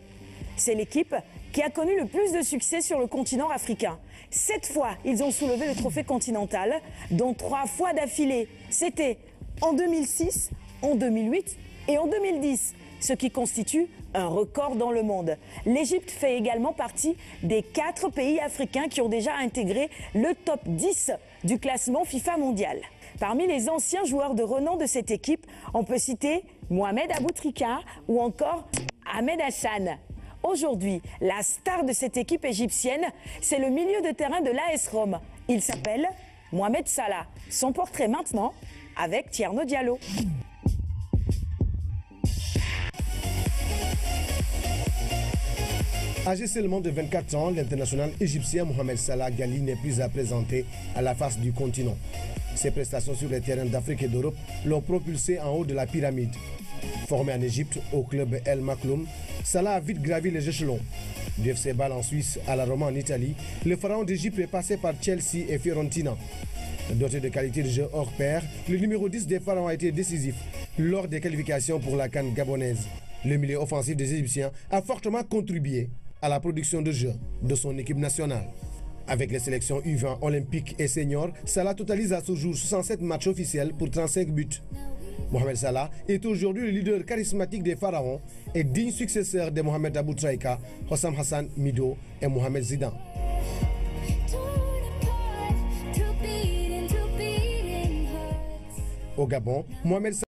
C'est l'équipe qui a connu le plus de succès sur le continent africain. 7 fois, ils ont soulevé le trophée continental, dont 3 fois d'affilée. C'était en 2006, en 2008 et en 2010, ce qui constitue un record dans le monde. L'Égypte fait également partie des 4 pays africains qui ont déjà intégré le top 10 du classement FIFA mondial. Parmi les anciens joueurs de renom de cette équipe, on peut citer Mohamed Aboutrika ou encore Ahmed Hassan. Aujourd'hui, la star de cette équipe égyptienne, c'est le milieu de terrain de l'AS Rome. Il s'appelle Mohamed Salah. Son portrait maintenant avec Tierno Diallo.
Âgé seulement de 24 ans, l'international égyptien Mohamed Salah Ghali n'est plus à présenter à la face du continent. Ses prestations sur les terrains d'Afrique et d'Europe l'ont propulsé en haut de la pyramide. Formé en Égypte au club El Makloum, Salah a vite gravi les échelons. Du FC Bâle en Suisse à la Roma en Italie, le pharaon d'Égypte est passé par Chelsea et Fiorentina. Doté de qualité de jeu hors pair, le numéro 10 des pharaons a été décisif lors des qualifications pour la CAN gabonaise. Le milieu offensif des Égyptiens a fortement contribué à la production de jeu de son équipe nationale. Avec les sélections U20 olympiques et seniors, Salah totalise à ce jour 67 matchs officiels pour 35 buts. Mohamed Salah est aujourd'hui le leader charismatique des pharaons et digne successeur de Mohamed Aboutrika, Hossam Hassan Mido et Mohamed Zidane. Au Gabon, Mohamed Salah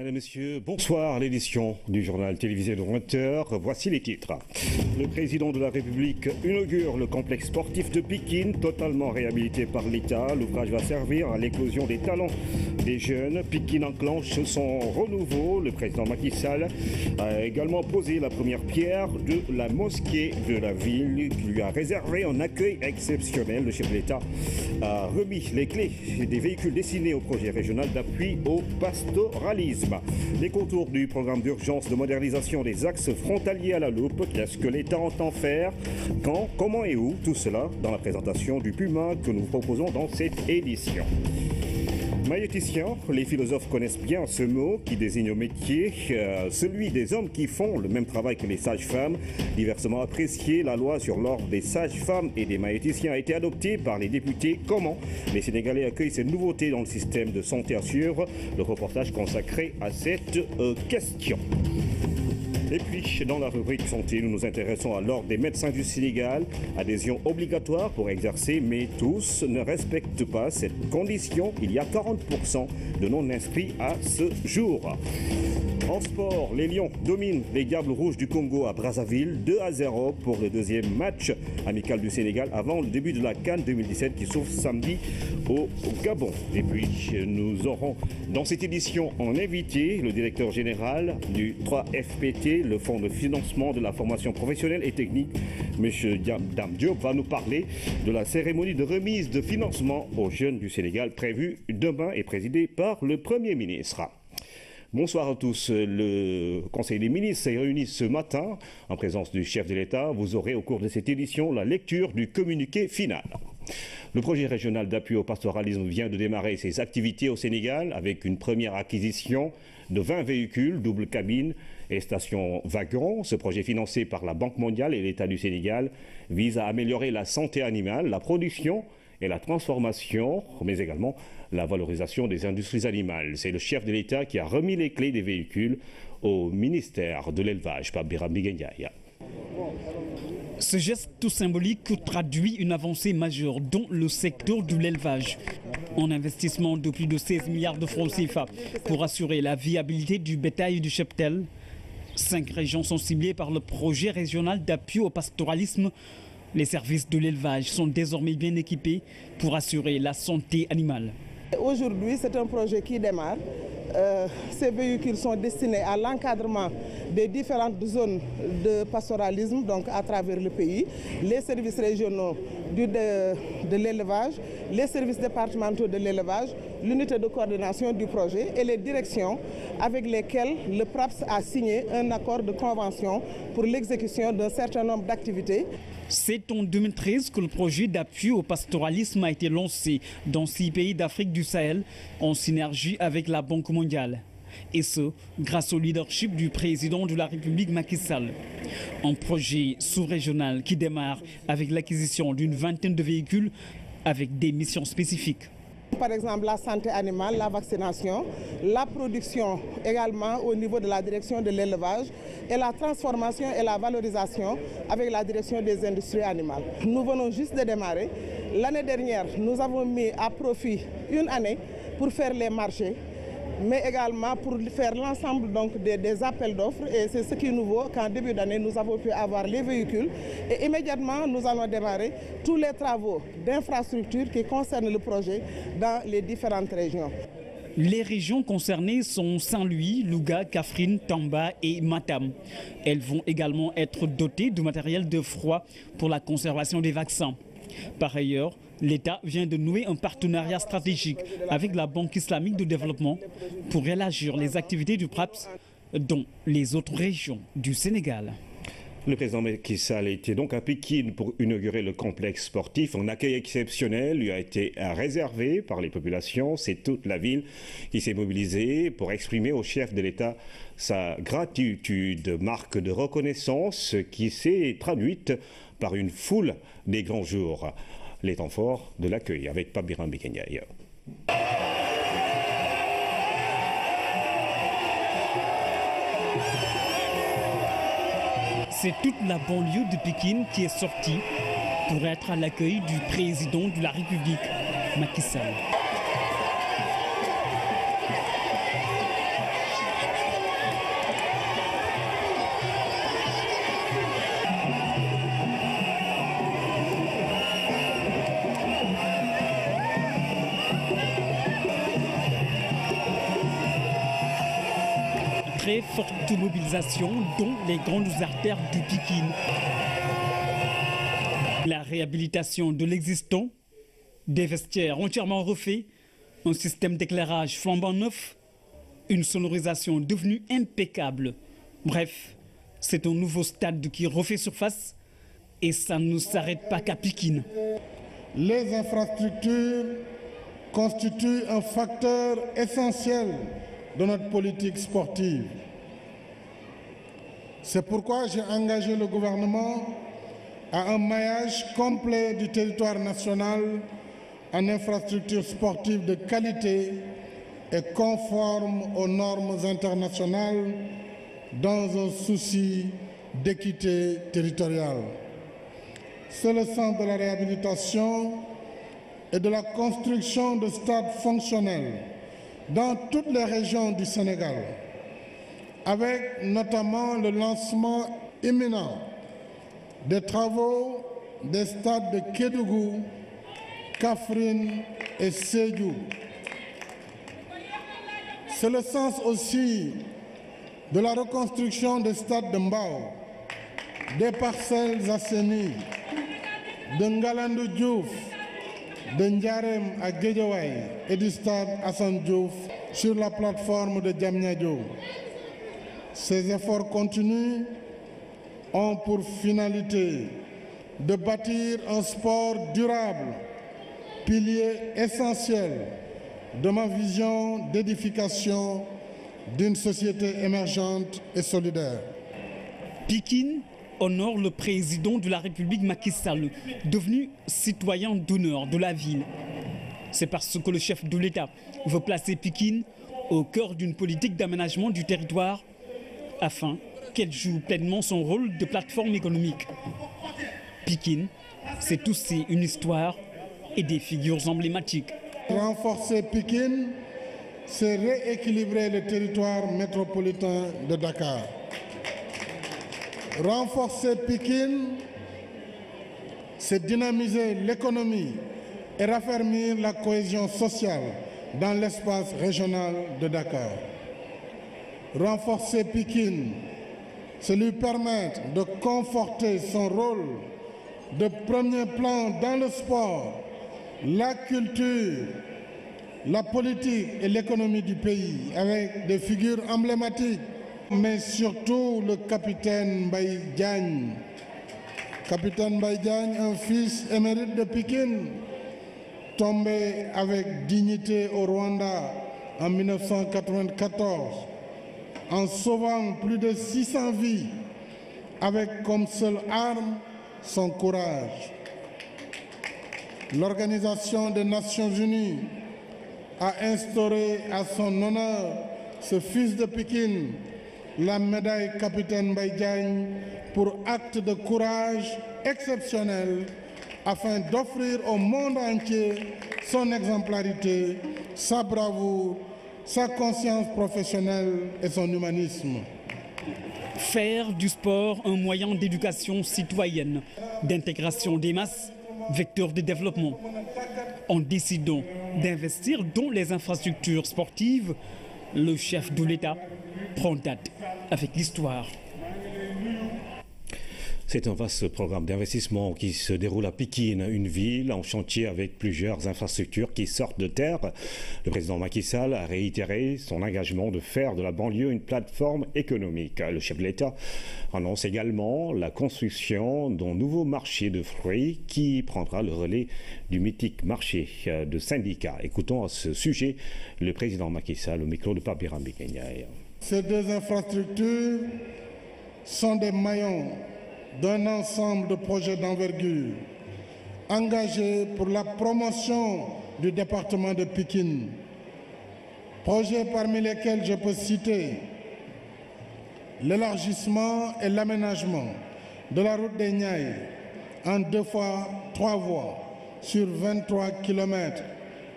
Mesdames et messieurs, bonsoir à l'édition du journal télévisé de 20h. Voici les titres. Le président de la République inaugure le complexe sportif de Pikine, totalement réhabilité par l'État. L'ouvrage va servir à l'éclosion des talents des jeunes. Pikine enclenche son renouveau. Le président Macky Sall a également posé la première pierre de la mosquée de la ville qui lui a réservé un accueil exceptionnel. Le chef de l'État a remis les clés des véhicules destinés au projet régional d'appui au pastoralisme. Les contours du programme d'urgence de modernisation des axes frontaliers à la loupe. Qu'est-ce que l'État entend faire? Quand, comment et où? Tout cela dans la présentation du Puma que nous proposons dans cette édition. Maïeuticien, les philosophes connaissent bien ce mot qui désigne au métier, celui des hommes qui font le même travail que les sages-femmes. Diversement appréciée, la loi sur l'ordre des sages-femmes et des maïeuticiens a été adoptée par les députés. Comment les Sénégalais accueillent ces nouveautés dans le système de santé à suivre? Le reportage consacré à cette question. Et puis, dans la rubrique santé, nous nous intéressons à l'ordre des médecins du Sénégal. Adhésion obligatoire pour exercer, mais tous ne respectent pas cette condition. Il y a 40% de non-inscrits à ce jour. En sport, les Lions dominent les Diables Rouges du Congo à Brazzaville, 2-0 pour le deuxième match amical du Sénégal avant le début de la CAN 2017 qui s'ouvre samedi au Gabon. Et puis, nous aurons dans cette édition en invité le directeur général du 3FPT, le Fonds de financement de la formation professionnelle et technique. M. Dame Diop va nous parler de la cérémonie de remise de financement aux jeunes du Sénégal prévue demain et présidée par le Premier ministre. Bonsoir à tous. Le Conseil des ministres s'est réuni ce matin en présence du chef de l'État. Vous aurez au cours de cette édition la lecture du communiqué final. Le projet régional d'appui au pastoralisme vient de démarrer ses activités au Sénégal avec une première acquisition de 20 véhicules, double cabine et station wagon. Ce projet financé par la Banque mondiale et l'État du Sénégal vise à améliorer la santé animale, la production et la transformation, mais également la valorisation des industries animales. C'est le chef de l'État qui a remis les clés des véhicules au ministère de l'Élevage, Pape Biram Ndiaye.
Ce geste tout symbolique traduit une avancée majeure dans le secteur de l'élevage. Un investissement de plus de 16 milliards de francs CFA pour assurer la viabilité du bétail et du cheptel. 5 régions sont ciblées par le projet régional d'appui au pastoralisme. Les services de l'élevage sont désormais bien équipés pour assurer la santé animale.
Aujourd'hui, c'est un projet qui démarre. Ces véhicules sont destinés à l'encadrement des différentes zones de pastoralisme donc à travers le pays, les services régionaux de l'élevage, les services départementaux de l'élevage, l'unité de coordination du projet et les directions avec lesquelles le PRAPS a signé un accord de convention pour l'exécution d'un certain nombre d'activités.
C'est en 2013 que le projet d'appui au pastoralisme a été lancé dans 6 pays d'Afrique du Sahel en synergie avec la Banque mondiale. Et ce, grâce au leadership du président de la République Macky Sall. Un projet sous-régional qui démarre avec l'acquisition d'une vingtaine de véhicules avec des missions spécifiques.
Par exemple, la santé animale, la vaccination, la production également au niveau de la direction de l'élevage et la transformation et la valorisation avec la direction des industries animales. Nous venons juste de démarrer. L'année dernière, nous avons mis à profit une année pour faire les marchés, mais également pour faire l'ensemble des appels d'offres. Et c'est ce qui nous vaut qu'en début d'année, nous avons pu avoir les véhicules. Et immédiatement, nous allons démarrer tous les travaux d'infrastructure qui concernent le projet dans les différentes régions.
Les régions concernées sont Saint-Louis, Louga, Kaffrine, Tamba et Matam. Elles vont également être dotées de matériel de froid pour la conservation des vaccins. Par ailleurs, l'État vient de nouer un partenariat stratégique avec la Banque islamique de développement pour élargir les activités du PRAPS dans les autres régions du Sénégal.
Le président Macky Sall était donc à Pikine pour inaugurer le complexe sportif. Un accueil exceptionnel lui a été réservé par les populations. C'est toute la ville qui s'est mobilisée pour exprimer au chef de l'État sa gratitude, marque de reconnaissance qui s'est traduite par une foule des grands jours. Les temps forts de l'accueil avec Pape Biram Ndiaye.
C'est toute la banlieue de Pikine qui est sortie pour être à l'accueil du président de la République, Macky Sall. très forte mobilisation dont les grandes artères du Pikine. La réhabilitation de l'existant, des vestiaires entièrement refaits, un système d'éclairage flambant neuf, une sonorisation devenue impeccable. Bref, c'est un nouveau stade qui refait surface et ça ne s'arrête pas qu'à Pikine.
Les infrastructures constituent un facteur essentiel de notre politique sportive. C'est pourquoi j'ai engagé le gouvernement à un maillage complet du territoire national en infrastructures sportives de qualité et conformes aux normes internationales dans un souci d'équité territoriale. C'est le sens de la réhabilitation et de la construction de stades fonctionnels dans toutes les régions du Sénégal, avec notamment le lancement imminent des travaux des stades de Kédougou, Kaffrine et Sédhiou. C'est le sens aussi de la reconstruction des stades de Mbao, des Parcelles Assainies, de Ngalandou Diouf, de Ndiarem à Guédiawaye et du stade Assane Diouf sur la plateforme de Diamniadio. Ces efforts continus ont pour finalité de bâtir un sport durable, pilier essentiel de ma vision d'édification d'une société émergente et solidaire.
Pikine honore le président de la République Macky Sall, devenu citoyen d'honneur de la ville. C'est parce que le chef de l'État veut placer Pikine au cœur d'une politique d'aménagement du territoire afin qu'elle joue pleinement son rôle de plateforme économique. Pikine, c'est aussi une histoire et des figures emblématiques.
Renforcer Pikine, c'est rééquilibrer le territoire métropolitain de Dakar. Renforcer Pikine, c'est dynamiser l'économie et raffermir la cohésion sociale dans l'espace régional de Dakar. Renforcer Pikine, c'est lui permettre de conforter son rôle de premier plan dans le sport, la culture, la politique et l'économie du pays, avec des figures emblématiques, mais surtout le capitaine Mbaye Diagne. Capitaine Mbaye Diagne, un fils émérite de Pikine, tombé avec dignité au Rwanda en 1994, en sauvant plus de 600 vies, avec comme seule arme son courage. L'Organisation des Nations Unies a instauré à son honneur, ce fils de Pikine, la médaille Capitaine Mbaye Diagne pour acte de courage exceptionnel afin d'offrir au monde entier son exemplarité, sa bravoure, sa conscience professionnelle et son humanisme.
Faire du sport un moyen d'éducation citoyenne, d'intégration des masses, vecteur de développement. En décidant d'investir dans les infrastructures sportives, le chef de l'État prend date avec l'histoire.
C'est un vaste programme d'investissement qui se déroule à Pikine, une ville en chantier avec plusieurs infrastructures qui sortent de terre. Le président Macky Sall a réitéré son engagement de faire de la banlieue une plateforme économique. Le chef de l'État annonce également la construction d'un nouveau marché de fruits qui prendra le relais du mythique marché de syndicats. Écoutons à ce sujet le président Macky Sall au micro de Pape Biram Kenyaï.
Ces deux infrastructures sont des maillons d'un ensemble de projets d'envergure engagés pour la promotion du département de Pikine. Projets parmi lesquels je peux citer l'élargissement et l'aménagement de la route des Niayes en 2 fois 3 voies sur 23 km,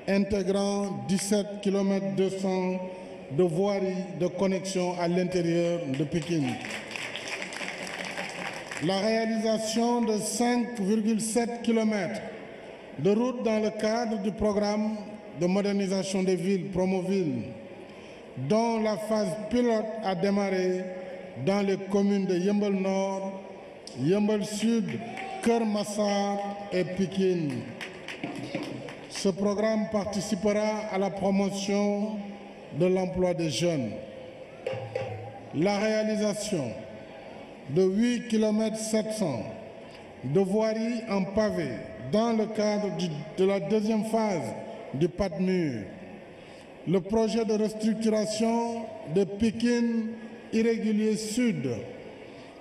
intégrant 17 km 200 de voiries de connexion à l'intérieur de Pikine. La réalisation de 5,7 km de routes dans le cadre du programme de modernisation des villes Promoville, dont la phase pilote a démarré dans les communes de Yeumbeul Nord, Yeumbeul Sud, Keur Massar et Pikine. Ce programme participera à la promotion de l'emploi des jeunes. La réalisation de 8 km 700 de voiries en pavé dans le cadre de la deuxième phase du PADMUR. Le projet de restructuration de Pikine Irrégulier Sud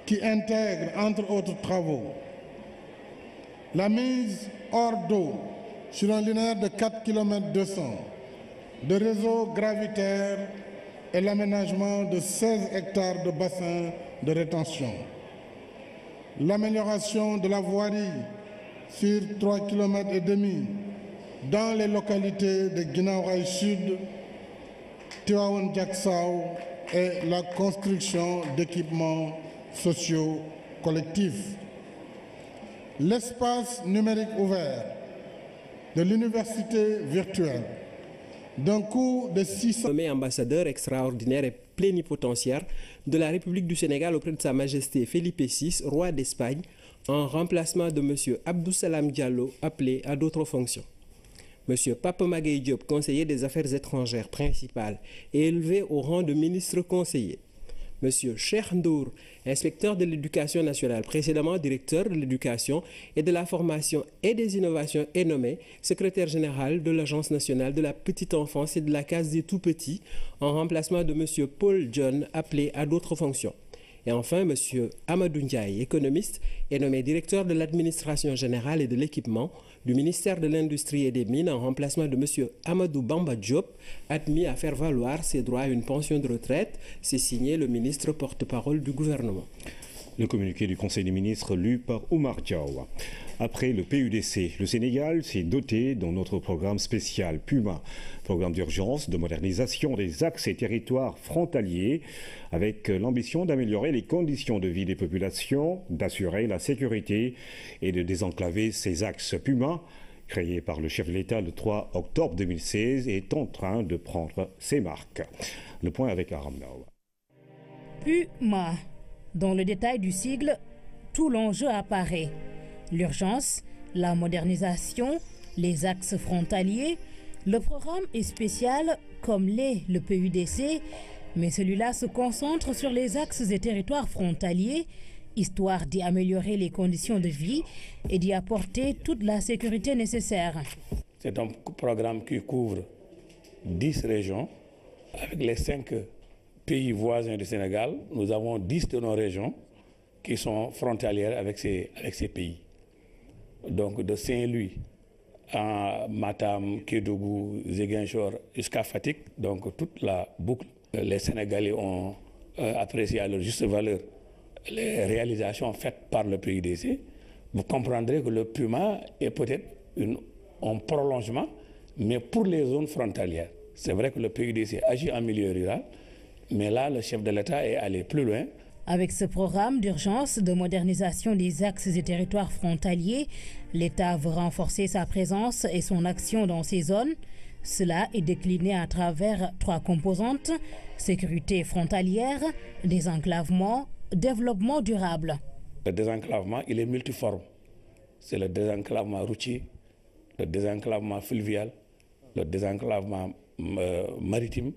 qui intègre, entre autres travaux, la mise hors d'eau sur un linéaire de 4 km 200 de réseaux gravitaires et l'aménagement de 16 hectares de bassins de rétention. L'amélioration de la voirie sur 3,5 km dans les localités de Guinaw Rail Sud, Tivaouane Diacksao et la construction d'équipements sociaux collectifs. L'espace numérique ouvert de l'université virtuelle d'un coût de 600...
Nommé ambassadeur extraordinaire et plénipotentiaire de la République du Sénégal auprès de Sa Majesté Felipe VI, roi d'Espagne, en remplacement de M. Abdou Salam Diallo, appelé à d'autres fonctions. M. Papa Magueye Diop, conseiller des Affaires étrangères principal, est élevé au rang de ministre conseiller. M. Cheikh Ndour, inspecteur de l'éducation nationale, précédemment directeur de l'éducation et de la formation et des innovations, est nommé secrétaire général de l'Agence nationale de la petite enfance et de la case des tout-petits, en remplacement de M. Paul John, appelé à d'autres fonctions. Et enfin, M. Amadou Ndiaye, économiste, est nommé directeur de l'administration générale et de l'équipement du ministère de l'Industrie et des Mines en remplacement de M. Amadou Bamba Diop, admis à faire valoir ses droits à une pension de retraite. C'est signé le ministre porte-parole du gouvernement.
Le communiqué du Conseil des ministres lu par Oumar Diaw. Après le PUDC, le Sénégal s'est doté dans notre programme spécial PUMA, programme d'urgence de modernisation des axes et territoires frontaliers, avec l'ambition d'améliorer les conditions de vie des populations, d'assurer la sécurité et de désenclaver ces axes. PUMA, créé par le chef de l'État le 3 octobre 2016, est en train de prendre ses marques. Le point avec Aram Now.
PUMA. Dans le détail du sigle, tout l'enjeu apparaît. L'urgence, la modernisation, les axes frontaliers. Le programme est spécial comme l'est le PUDC, mais celui-là se concentre sur les axes et territoires frontaliers, histoire d'y améliorer les conditions de vie et d'y apporter toute la sécurité nécessaire.
C'est un programme qui couvre 10 régions avec les 5 pays voisins du Sénégal. Nous avons 10 de nos régions qui sont frontalières avec ces pays. Donc de Saint-Louis à Matam, Kédougou, Ziguinchor jusqu'à Fatick, donc toute la boucle. Les Sénégalais ont apprécié à leur juste valeur les réalisations faites par le PUDC. Vous comprendrez que le PUMA est peut-être un prolongement, mais pour les zones frontalières. C'est vrai que le PUDC agit en milieu rural, mais là, le chef de l'État est allé plus loin.
Avec ce programme d'urgence de modernisation des axes et territoires frontaliers, l'État veut renforcer sa présence et son action dans ces zones. Cela est décliné à travers 3 composantes: sécurité frontalière, désenclavement, développement durable.
Le désenclavement, il est multiforme. C'est le désenclavement routier, le désenclavement fluvial, le désenclavement maritime,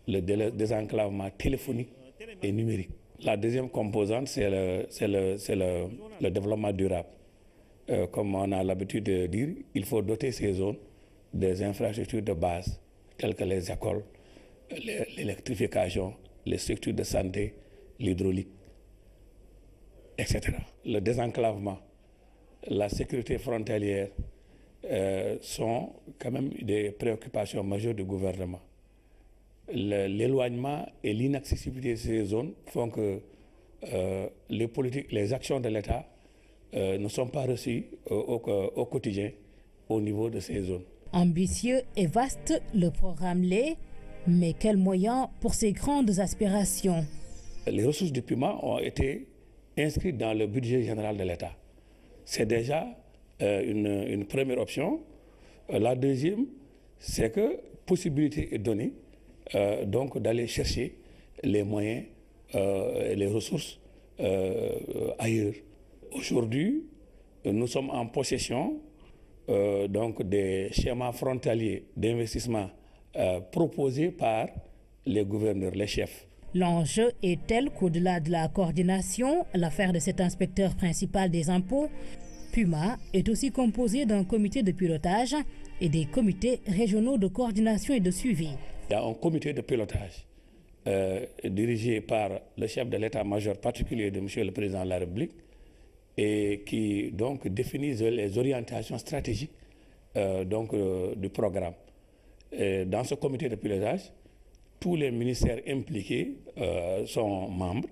le désenclavement téléphonique et numérique. La deuxième composante, c'est le développement durable. Comme on a l'habitude de dire, il faut doter ces zones des infrastructures de base, telles que les écoles, l'électrification, les structures de santé, l'hydraulique, etc. Le désenclavement, la sécurité frontalière sont quand même des préoccupations majeures du gouvernement. L'éloignement et l'inaccessibilité de ces zones font que les actions de l'État ne sont pas reçues au quotidien au niveau de ces zones.
Ambitieux et vaste, le programme l'est, mais quels moyens pour ces grandes aspirations?
Les ressources du PUMA ont été inscrites dans le budget général de l'État. C'est déjà une première option. La deuxième, c'est que possibilité est donnée donc d'aller chercher les moyens et les ressources ailleurs. Aujourd'hui, nous sommes en possession donc des schémas frontaliers d'investissement proposés par les gouverneurs, les chefs.
L'enjeu est tel qu'au-delà de la coordination, l'affaire de cet inspecteur principal des impôts, PUMA est aussi composée d'un comité de pilotage et des comités régionaux de coordination et de suivi.
Il y a un comité de pilotage dirigé par le chef de l'état-major particulier de M. le Président de la République et qui donc définit les orientations stratégiques du programme. Et dans ce comité de pilotage, tous les ministères impliqués sont membres,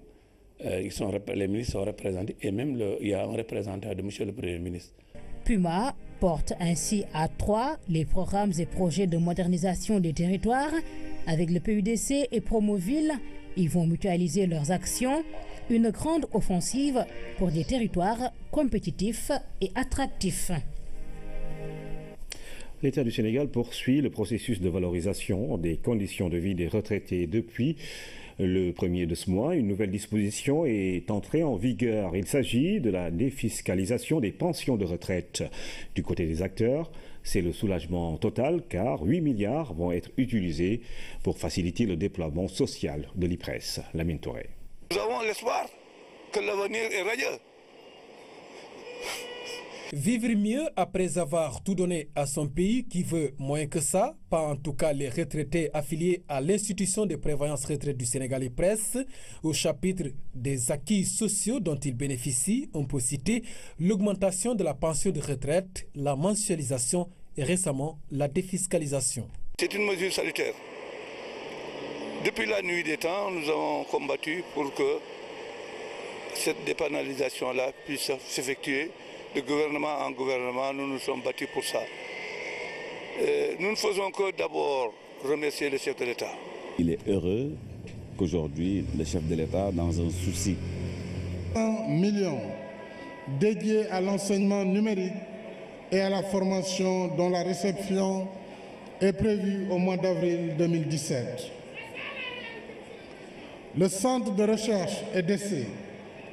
les ministres sont représentés et même il y a un représentant de M. le Premier ministre.
PUMA porte ainsi à 3 les programmes et projets de modernisation des territoires. Avec le PUDC et Promoville, ils vont mutualiser leurs actions. Une grande offensive pour des territoires compétitifs et attractifs.
L'État du Sénégal poursuit le processus de valorisation des conditions de vie des retraités. Depuis le 1er de ce mois, une nouvelle disposition est entrée en vigueur. Il s'agit de la défiscalisation des pensions de retraite. Du côté des acteurs, c'est le soulagement total car 8 milliards vont être utilisés pour faciliter le déploiement social de l'IPRES. Lamine Touré.
Nous avons l'espoir que l'avenir est radieux.
Vivre mieux après avoir tout donné à son pays qui veut moins que ça, pas en tout cas les retraités affiliés à l'institution de prévoyance retraite du Sénégal IPRES. Au chapitre des acquis sociaux dont ils bénéficient, on peut citer l'augmentation de la pension de retraite, la mensualisation et récemment la défiscalisation.
C'est une mesure salutaire. Depuis la nuit des temps, nous avons combattu pour que cette dépénalisation-là puisse s'effectuer. De gouvernement en gouvernement, nous nous sommes battus pour ça. Nous ne faisons que d'abord remercier le chef de l'État.
Il est heureux qu'aujourd'hui, le chef de l'État, dans un souci
1 million dédiés à l'enseignement numérique et à la formation dont la réception est prévue au mois d'avril 2017. Le centre de recherche et d'essai,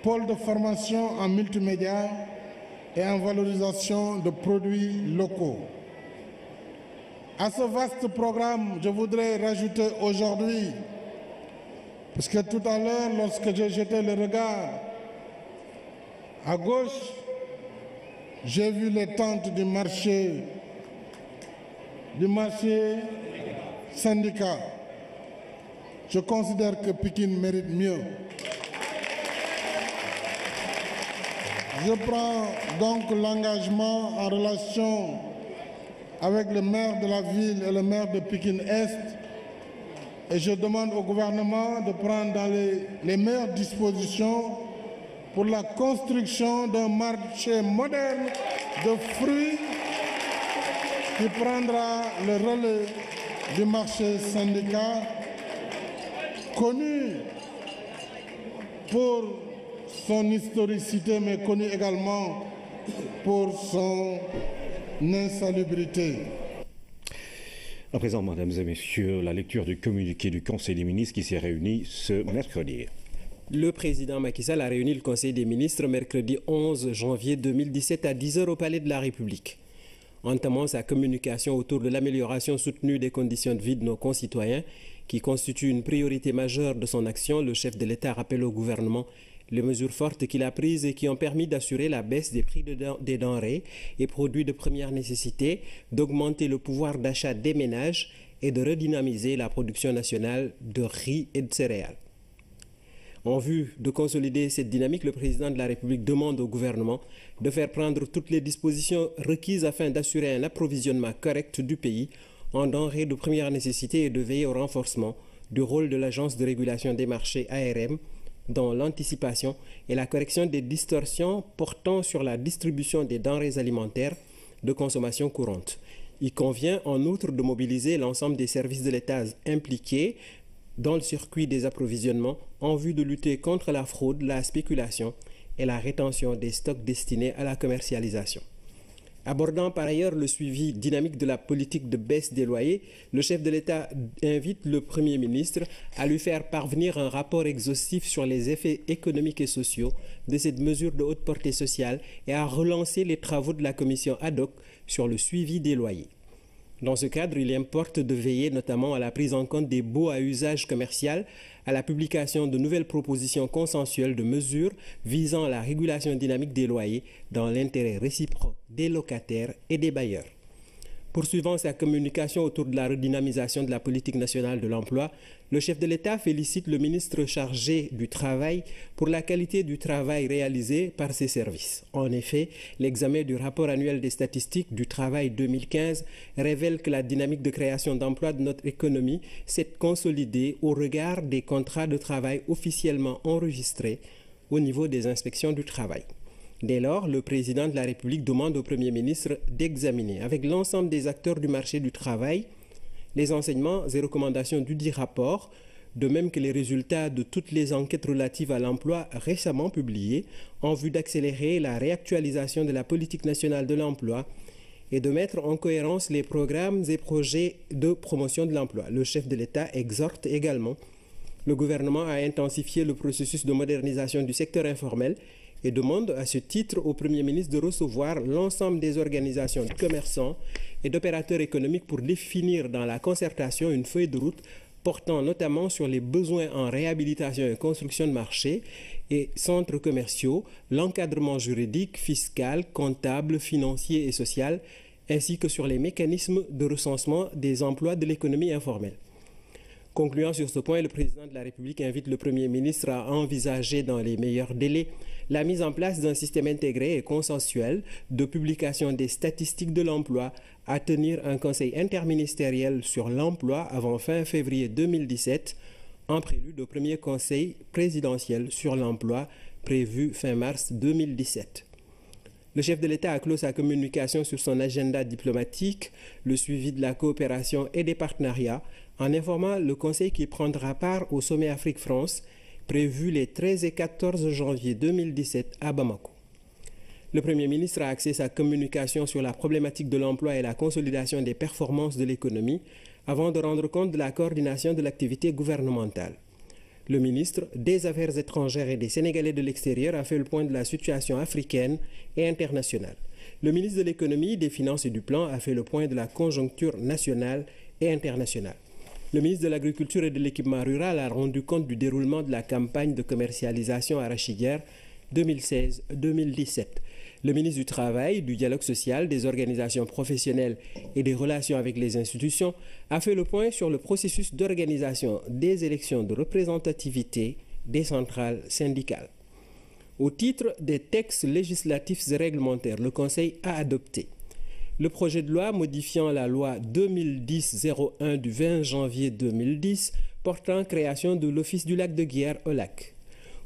pôle de formation en multimédia et en valorisation de produits locaux. À ce vaste programme, je voudrais rajouter aujourd'hui, parce que tout à l'heure, lorsque j'ai jeté le regard à gauche, j'ai vu les tentes du marché syndicat. Je considère que Pikine mérite mieux. Je prends donc l'engagement en relation avec le maire de la ville et le maire de Pikine-Est et je demande au gouvernement de prendre dans les meilleures dispositions pour la construction d'un marché moderne de fruits qui prendra le relais du marché syndicat connu pour son historicité, mais connu également pour son insalubrité.
À présent, mesdames et messieurs, la lecture du communiqué du Conseil des ministres qui s'est réuni ce mercredi.
Le président Macky Sall a réuni le Conseil des ministres mercredi 11 janvier 2017 à 10h au Palais de la République. Entamant sa communication autour de l'amélioration soutenue des conditions de vie de nos concitoyens, qui constitue une priorité majeure de son action, le chef de l'État rappelle au gouvernement les mesures fortes qu'il a prises et qui ont permis d'assurer la baisse des prix des denrées et produits de première nécessité, d'augmenter le pouvoir d'achat des ménages et de redynamiser la production nationale de riz et de céréales. En vue de consolider cette dynamique, le président de la République demande au gouvernement de faire prendre toutes les dispositions requises afin d'assurer un approvisionnement correct du pays en denrées de première nécessité et de veiller au renforcement du rôle de l'Agence de régulation des marchés ARM dans l'anticipation et la correction des distorsions portant sur la distribution des denrées alimentaires de consommation courante. Il convient en outre de mobiliser l'ensemble des services de l'État impliqués dans le circuit des approvisionnements en vue de lutter contre la fraude, la spéculation et la rétention des stocks destinés à la commercialisation. Abordant par ailleurs le suivi dynamique de la politique de baisse des loyers, le chef de l'État invite le Premier ministre à lui faire parvenir un rapport exhaustif sur les effets économiques et sociaux de cette mesure de haute portée sociale et à relancer les travaux de la commission ad hoc sur le suivi des loyers. Dans ce cadre, il importe de veiller notamment à la prise en compte des baux à usage commercial, à la publication de nouvelles propositions consensuelles de mesures visant à la régulation dynamique des loyers dans l'intérêt réciproque des locataires et des bailleurs. Poursuivant sa communication autour de la redynamisation de la politique nationale de l'emploi, le chef de l'État félicite le ministre chargé du Travail pour la qualité du travail réalisé par ses services. En effet, l'examen du rapport annuel des statistiques du travail 2015 révèle que la dynamique de création d'emplois de notre économie s'est consolidée au regard des contrats de travail officiellement enregistrés au niveau des inspections du travail. Dès lors, le président de la République demande au Premier ministre d'examiner avec l'ensemble des acteurs du marché du travail les enseignements et recommandations du dit rapport, de même que les résultats de toutes les enquêtes relatives à l'emploi récemment publiées en vue d'accélérer la réactualisation de la politique nationale de l'emploi et de mettre en cohérence les programmes et projets de promotion de l'emploi. Le chef de l'État exhorte également le gouvernement à intensifier le processus de modernisation du secteur informel et demande à ce titre au Premier ministre de recevoir l'ensemble des organisations de commerçants et d'opérateurs économiques pour définir dans la concertation une feuille de route portant notamment sur les besoins en réhabilitation et construction de marchés et centres commerciaux, l'encadrement juridique, fiscal, comptable, financier et social, ainsi que sur les mécanismes de recensement des emplois de l'économie informelle. Concluant sur ce point, le président de la République invite le Premier ministre à envisager dans les meilleurs délais la mise en place d'un système intégré et consensuel de publication des statistiques de l'emploi, à tenir un conseil interministériel sur l'emploi avant fin février 2017, en prélude au premier conseil présidentiel sur l'emploi prévu fin mars 2017. Le chef de l'État a clos sa communication sur son agenda diplomatique, le suivi de la coopération et des partenariats, en informant le Conseil qui prendra part au sommet Afrique-France, prévu les 13 et 14 janvier 2017 à Bamako. Le Premier ministre a axé sa communication sur la problématique de l'emploi et la consolidation des performances de l'économie, avant de rendre compte de la coordination de l'activité gouvernementale. Le ministre des Affaires étrangères et des Sénégalais de l'extérieur a fait le point de la situation africaine et internationale. Le ministre de l'Économie, des Finances et du Plan a fait le point de la conjoncture nationale et internationale. Le ministre de l'Agriculture et de l'Équipement rural a rendu compte du déroulement de la campagne de commercialisation arachidière 2016-2017. Le ministre du Travail, du Dialogue social, des organisations professionnelles et des relations avec les institutions a fait le point sur le processus d'organisation des élections de représentativité des centrales syndicales. Au titre des textes législatifs et réglementaires, le Conseil a adopté le projet de loi modifiant la loi 2010-01 du 20 janvier 2010 portant création de l'Office du lac de Guiers au lac.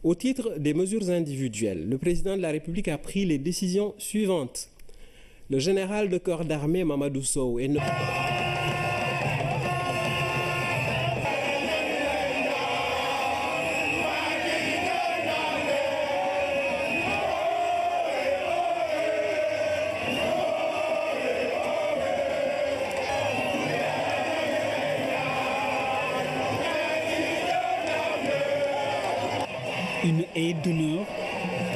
Au titre des mesures individuelles, le président de la République a pris les décisions suivantes. Le général de corps d'armée Mamadou Sow est nommé
une haie d'honneur,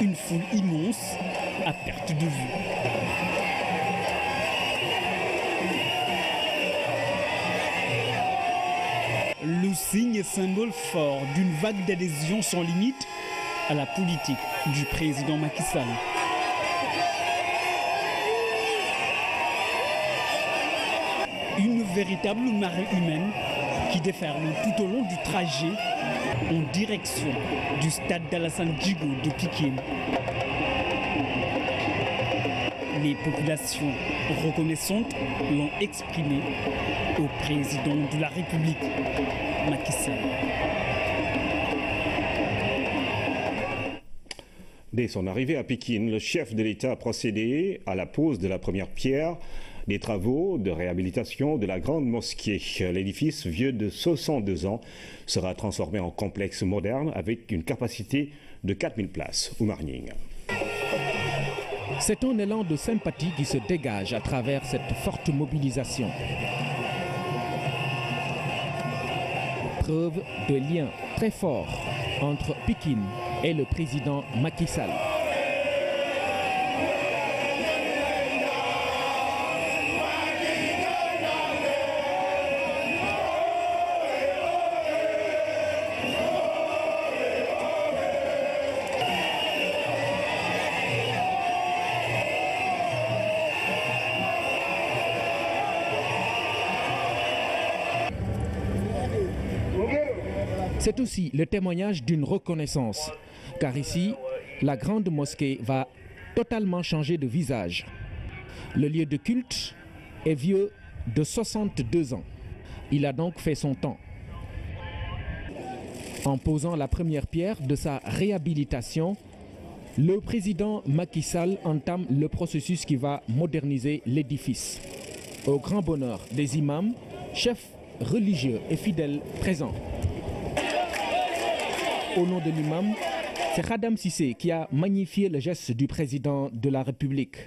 une foule immense à perte de vue. Le signe et symbole fort d'une vague d'adhésion sans limite à la politique du président Macky Sall. Une véritable marée humaine qui déferle tout au long du trajet en direction du stade d'Alassane Djigo de Pikine. Les populations reconnaissantes l'ont exprimé au président de la République, Macky Sall.
Dès son arrivée à Pikine, le chef de l'État a procédé à la pose de la première pierre des travaux de réhabilitation de la grande mosquée. L'édifice, vieux de 62 ans, sera transformé en complexe moderne avec une capacité de 4000 places. Oumar Ning.
C'est un élan de sympathie qui se dégage à travers cette forte mobilisation. Preuve de lien très fort entre Pékin et le président Macky Sall. C'est aussi le témoignage d'une reconnaissance, car ici, la grande mosquée va totalement changer de visage. Le lieu de culte est vieux de 62 ans. Il a donc fait son temps. En posant la première pierre de sa réhabilitation, le président Macky Sall entame le processus qui va moderniser l'édifice. Au grand bonheur des imams, chefs religieux et fidèles présents. Au nom de l'imam, c'est Khadam Sissé qui a magnifié le geste du président de la République.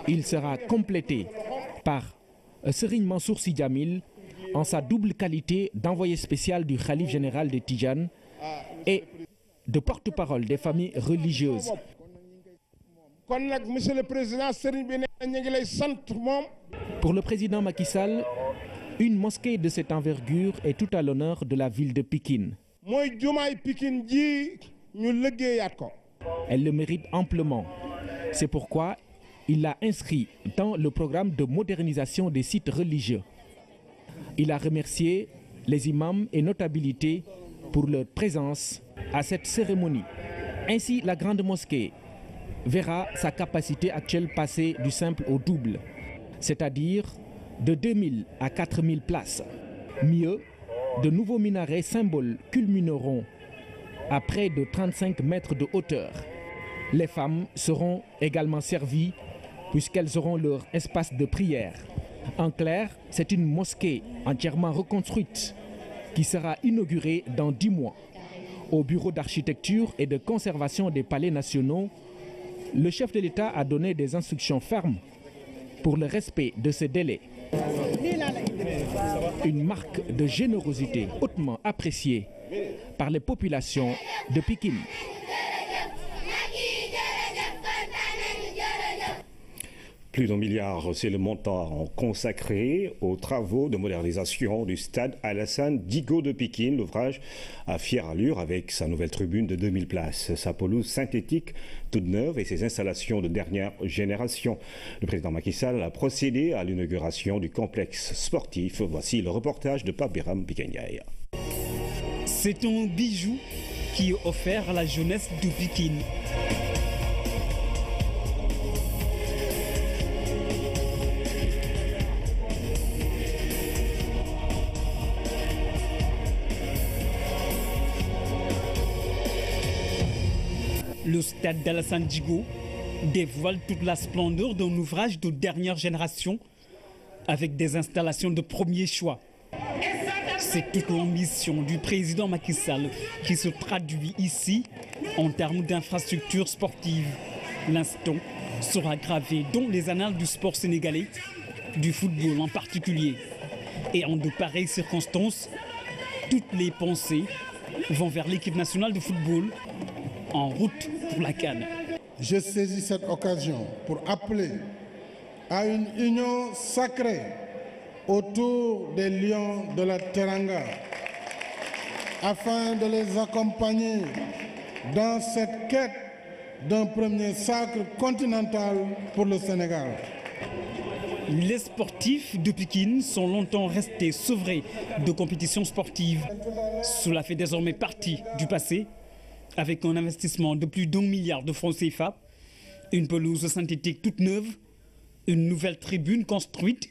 Il sera complété par Serigne Mansour Sy Djamil en sa double qualité d'envoyé spécial du khalife général de Tidjane et de porte-parole des familles religieuses.
Monsieur le Président,
pour le président Macky Sall, une mosquée de cette envergure est tout à l'honneur de la ville de Pékin. Elle le mérite amplement. C'est pourquoi il l'a inscrit dans le programme de modernisation des sites religieux. Il a remercié les imams et notabilités pour leur présence à cette cérémonie. Ainsi, la grande mosquée verra sa capacité actuelle passer du simple au double, c'est-à-dire de 2000 à 4000 places. Mieux, de nouveaux minarets symboles culmineront à près de 35 mètres de hauteur. Les femmes seront également servies puisqu'elles auront leur espace de prière. En clair, c'est une mosquée entièrement reconstruite qui sera inaugurée dans 10 mois. Au bureau d'architecture et de conservation des palais nationaux, le chef de l'État a donné des instructions fermes pour le respect de ces délais. Une marque de générosité hautement appréciée par les populations de Pékin.
Plus d'1 milliard, c'est le montant consacré aux travaux de modernisation du stade Alassane Djigo de Pékin. L'ouvrage a fière allure avec sa nouvelle tribune de 2000 places, sa pelouse synthétique toute neuve et ses installations de dernière génération. Le président Macky Sall a procédé à l'inauguration du complexe sportif. Voici le reportage de Pape Biram Biguenyaï.
C'est un bijou qui est offert à la jeunesse de Pékin. Le stade d'Alassane Djigo dévoile toute la splendeur d'un ouvrage de dernière génération avec des installations de premier choix. C'est toute l'ambition du président Macky Sall qui se traduit ici en termes d'infrastructures sportives. L'instant sera gravé dans les annales du sport sénégalais, du football en particulier. Et en de pareilles circonstances, toutes les pensées vont vers l'équipe nationale de football en route pour la CAN.
Je saisis cette occasion pour appeler à une union sacrée autour des lions de la Teranga afin de les accompagner dans cette quête d'un premier sacre continental pour le Sénégal.
Les sportifs de Pékin sont longtemps restés sevrés de compétitions sportives. Cela fait désormais partie du passé, avec un investissement de plus d'1 milliard de francs CFA, une pelouse synthétique toute neuve, une nouvelle tribune construite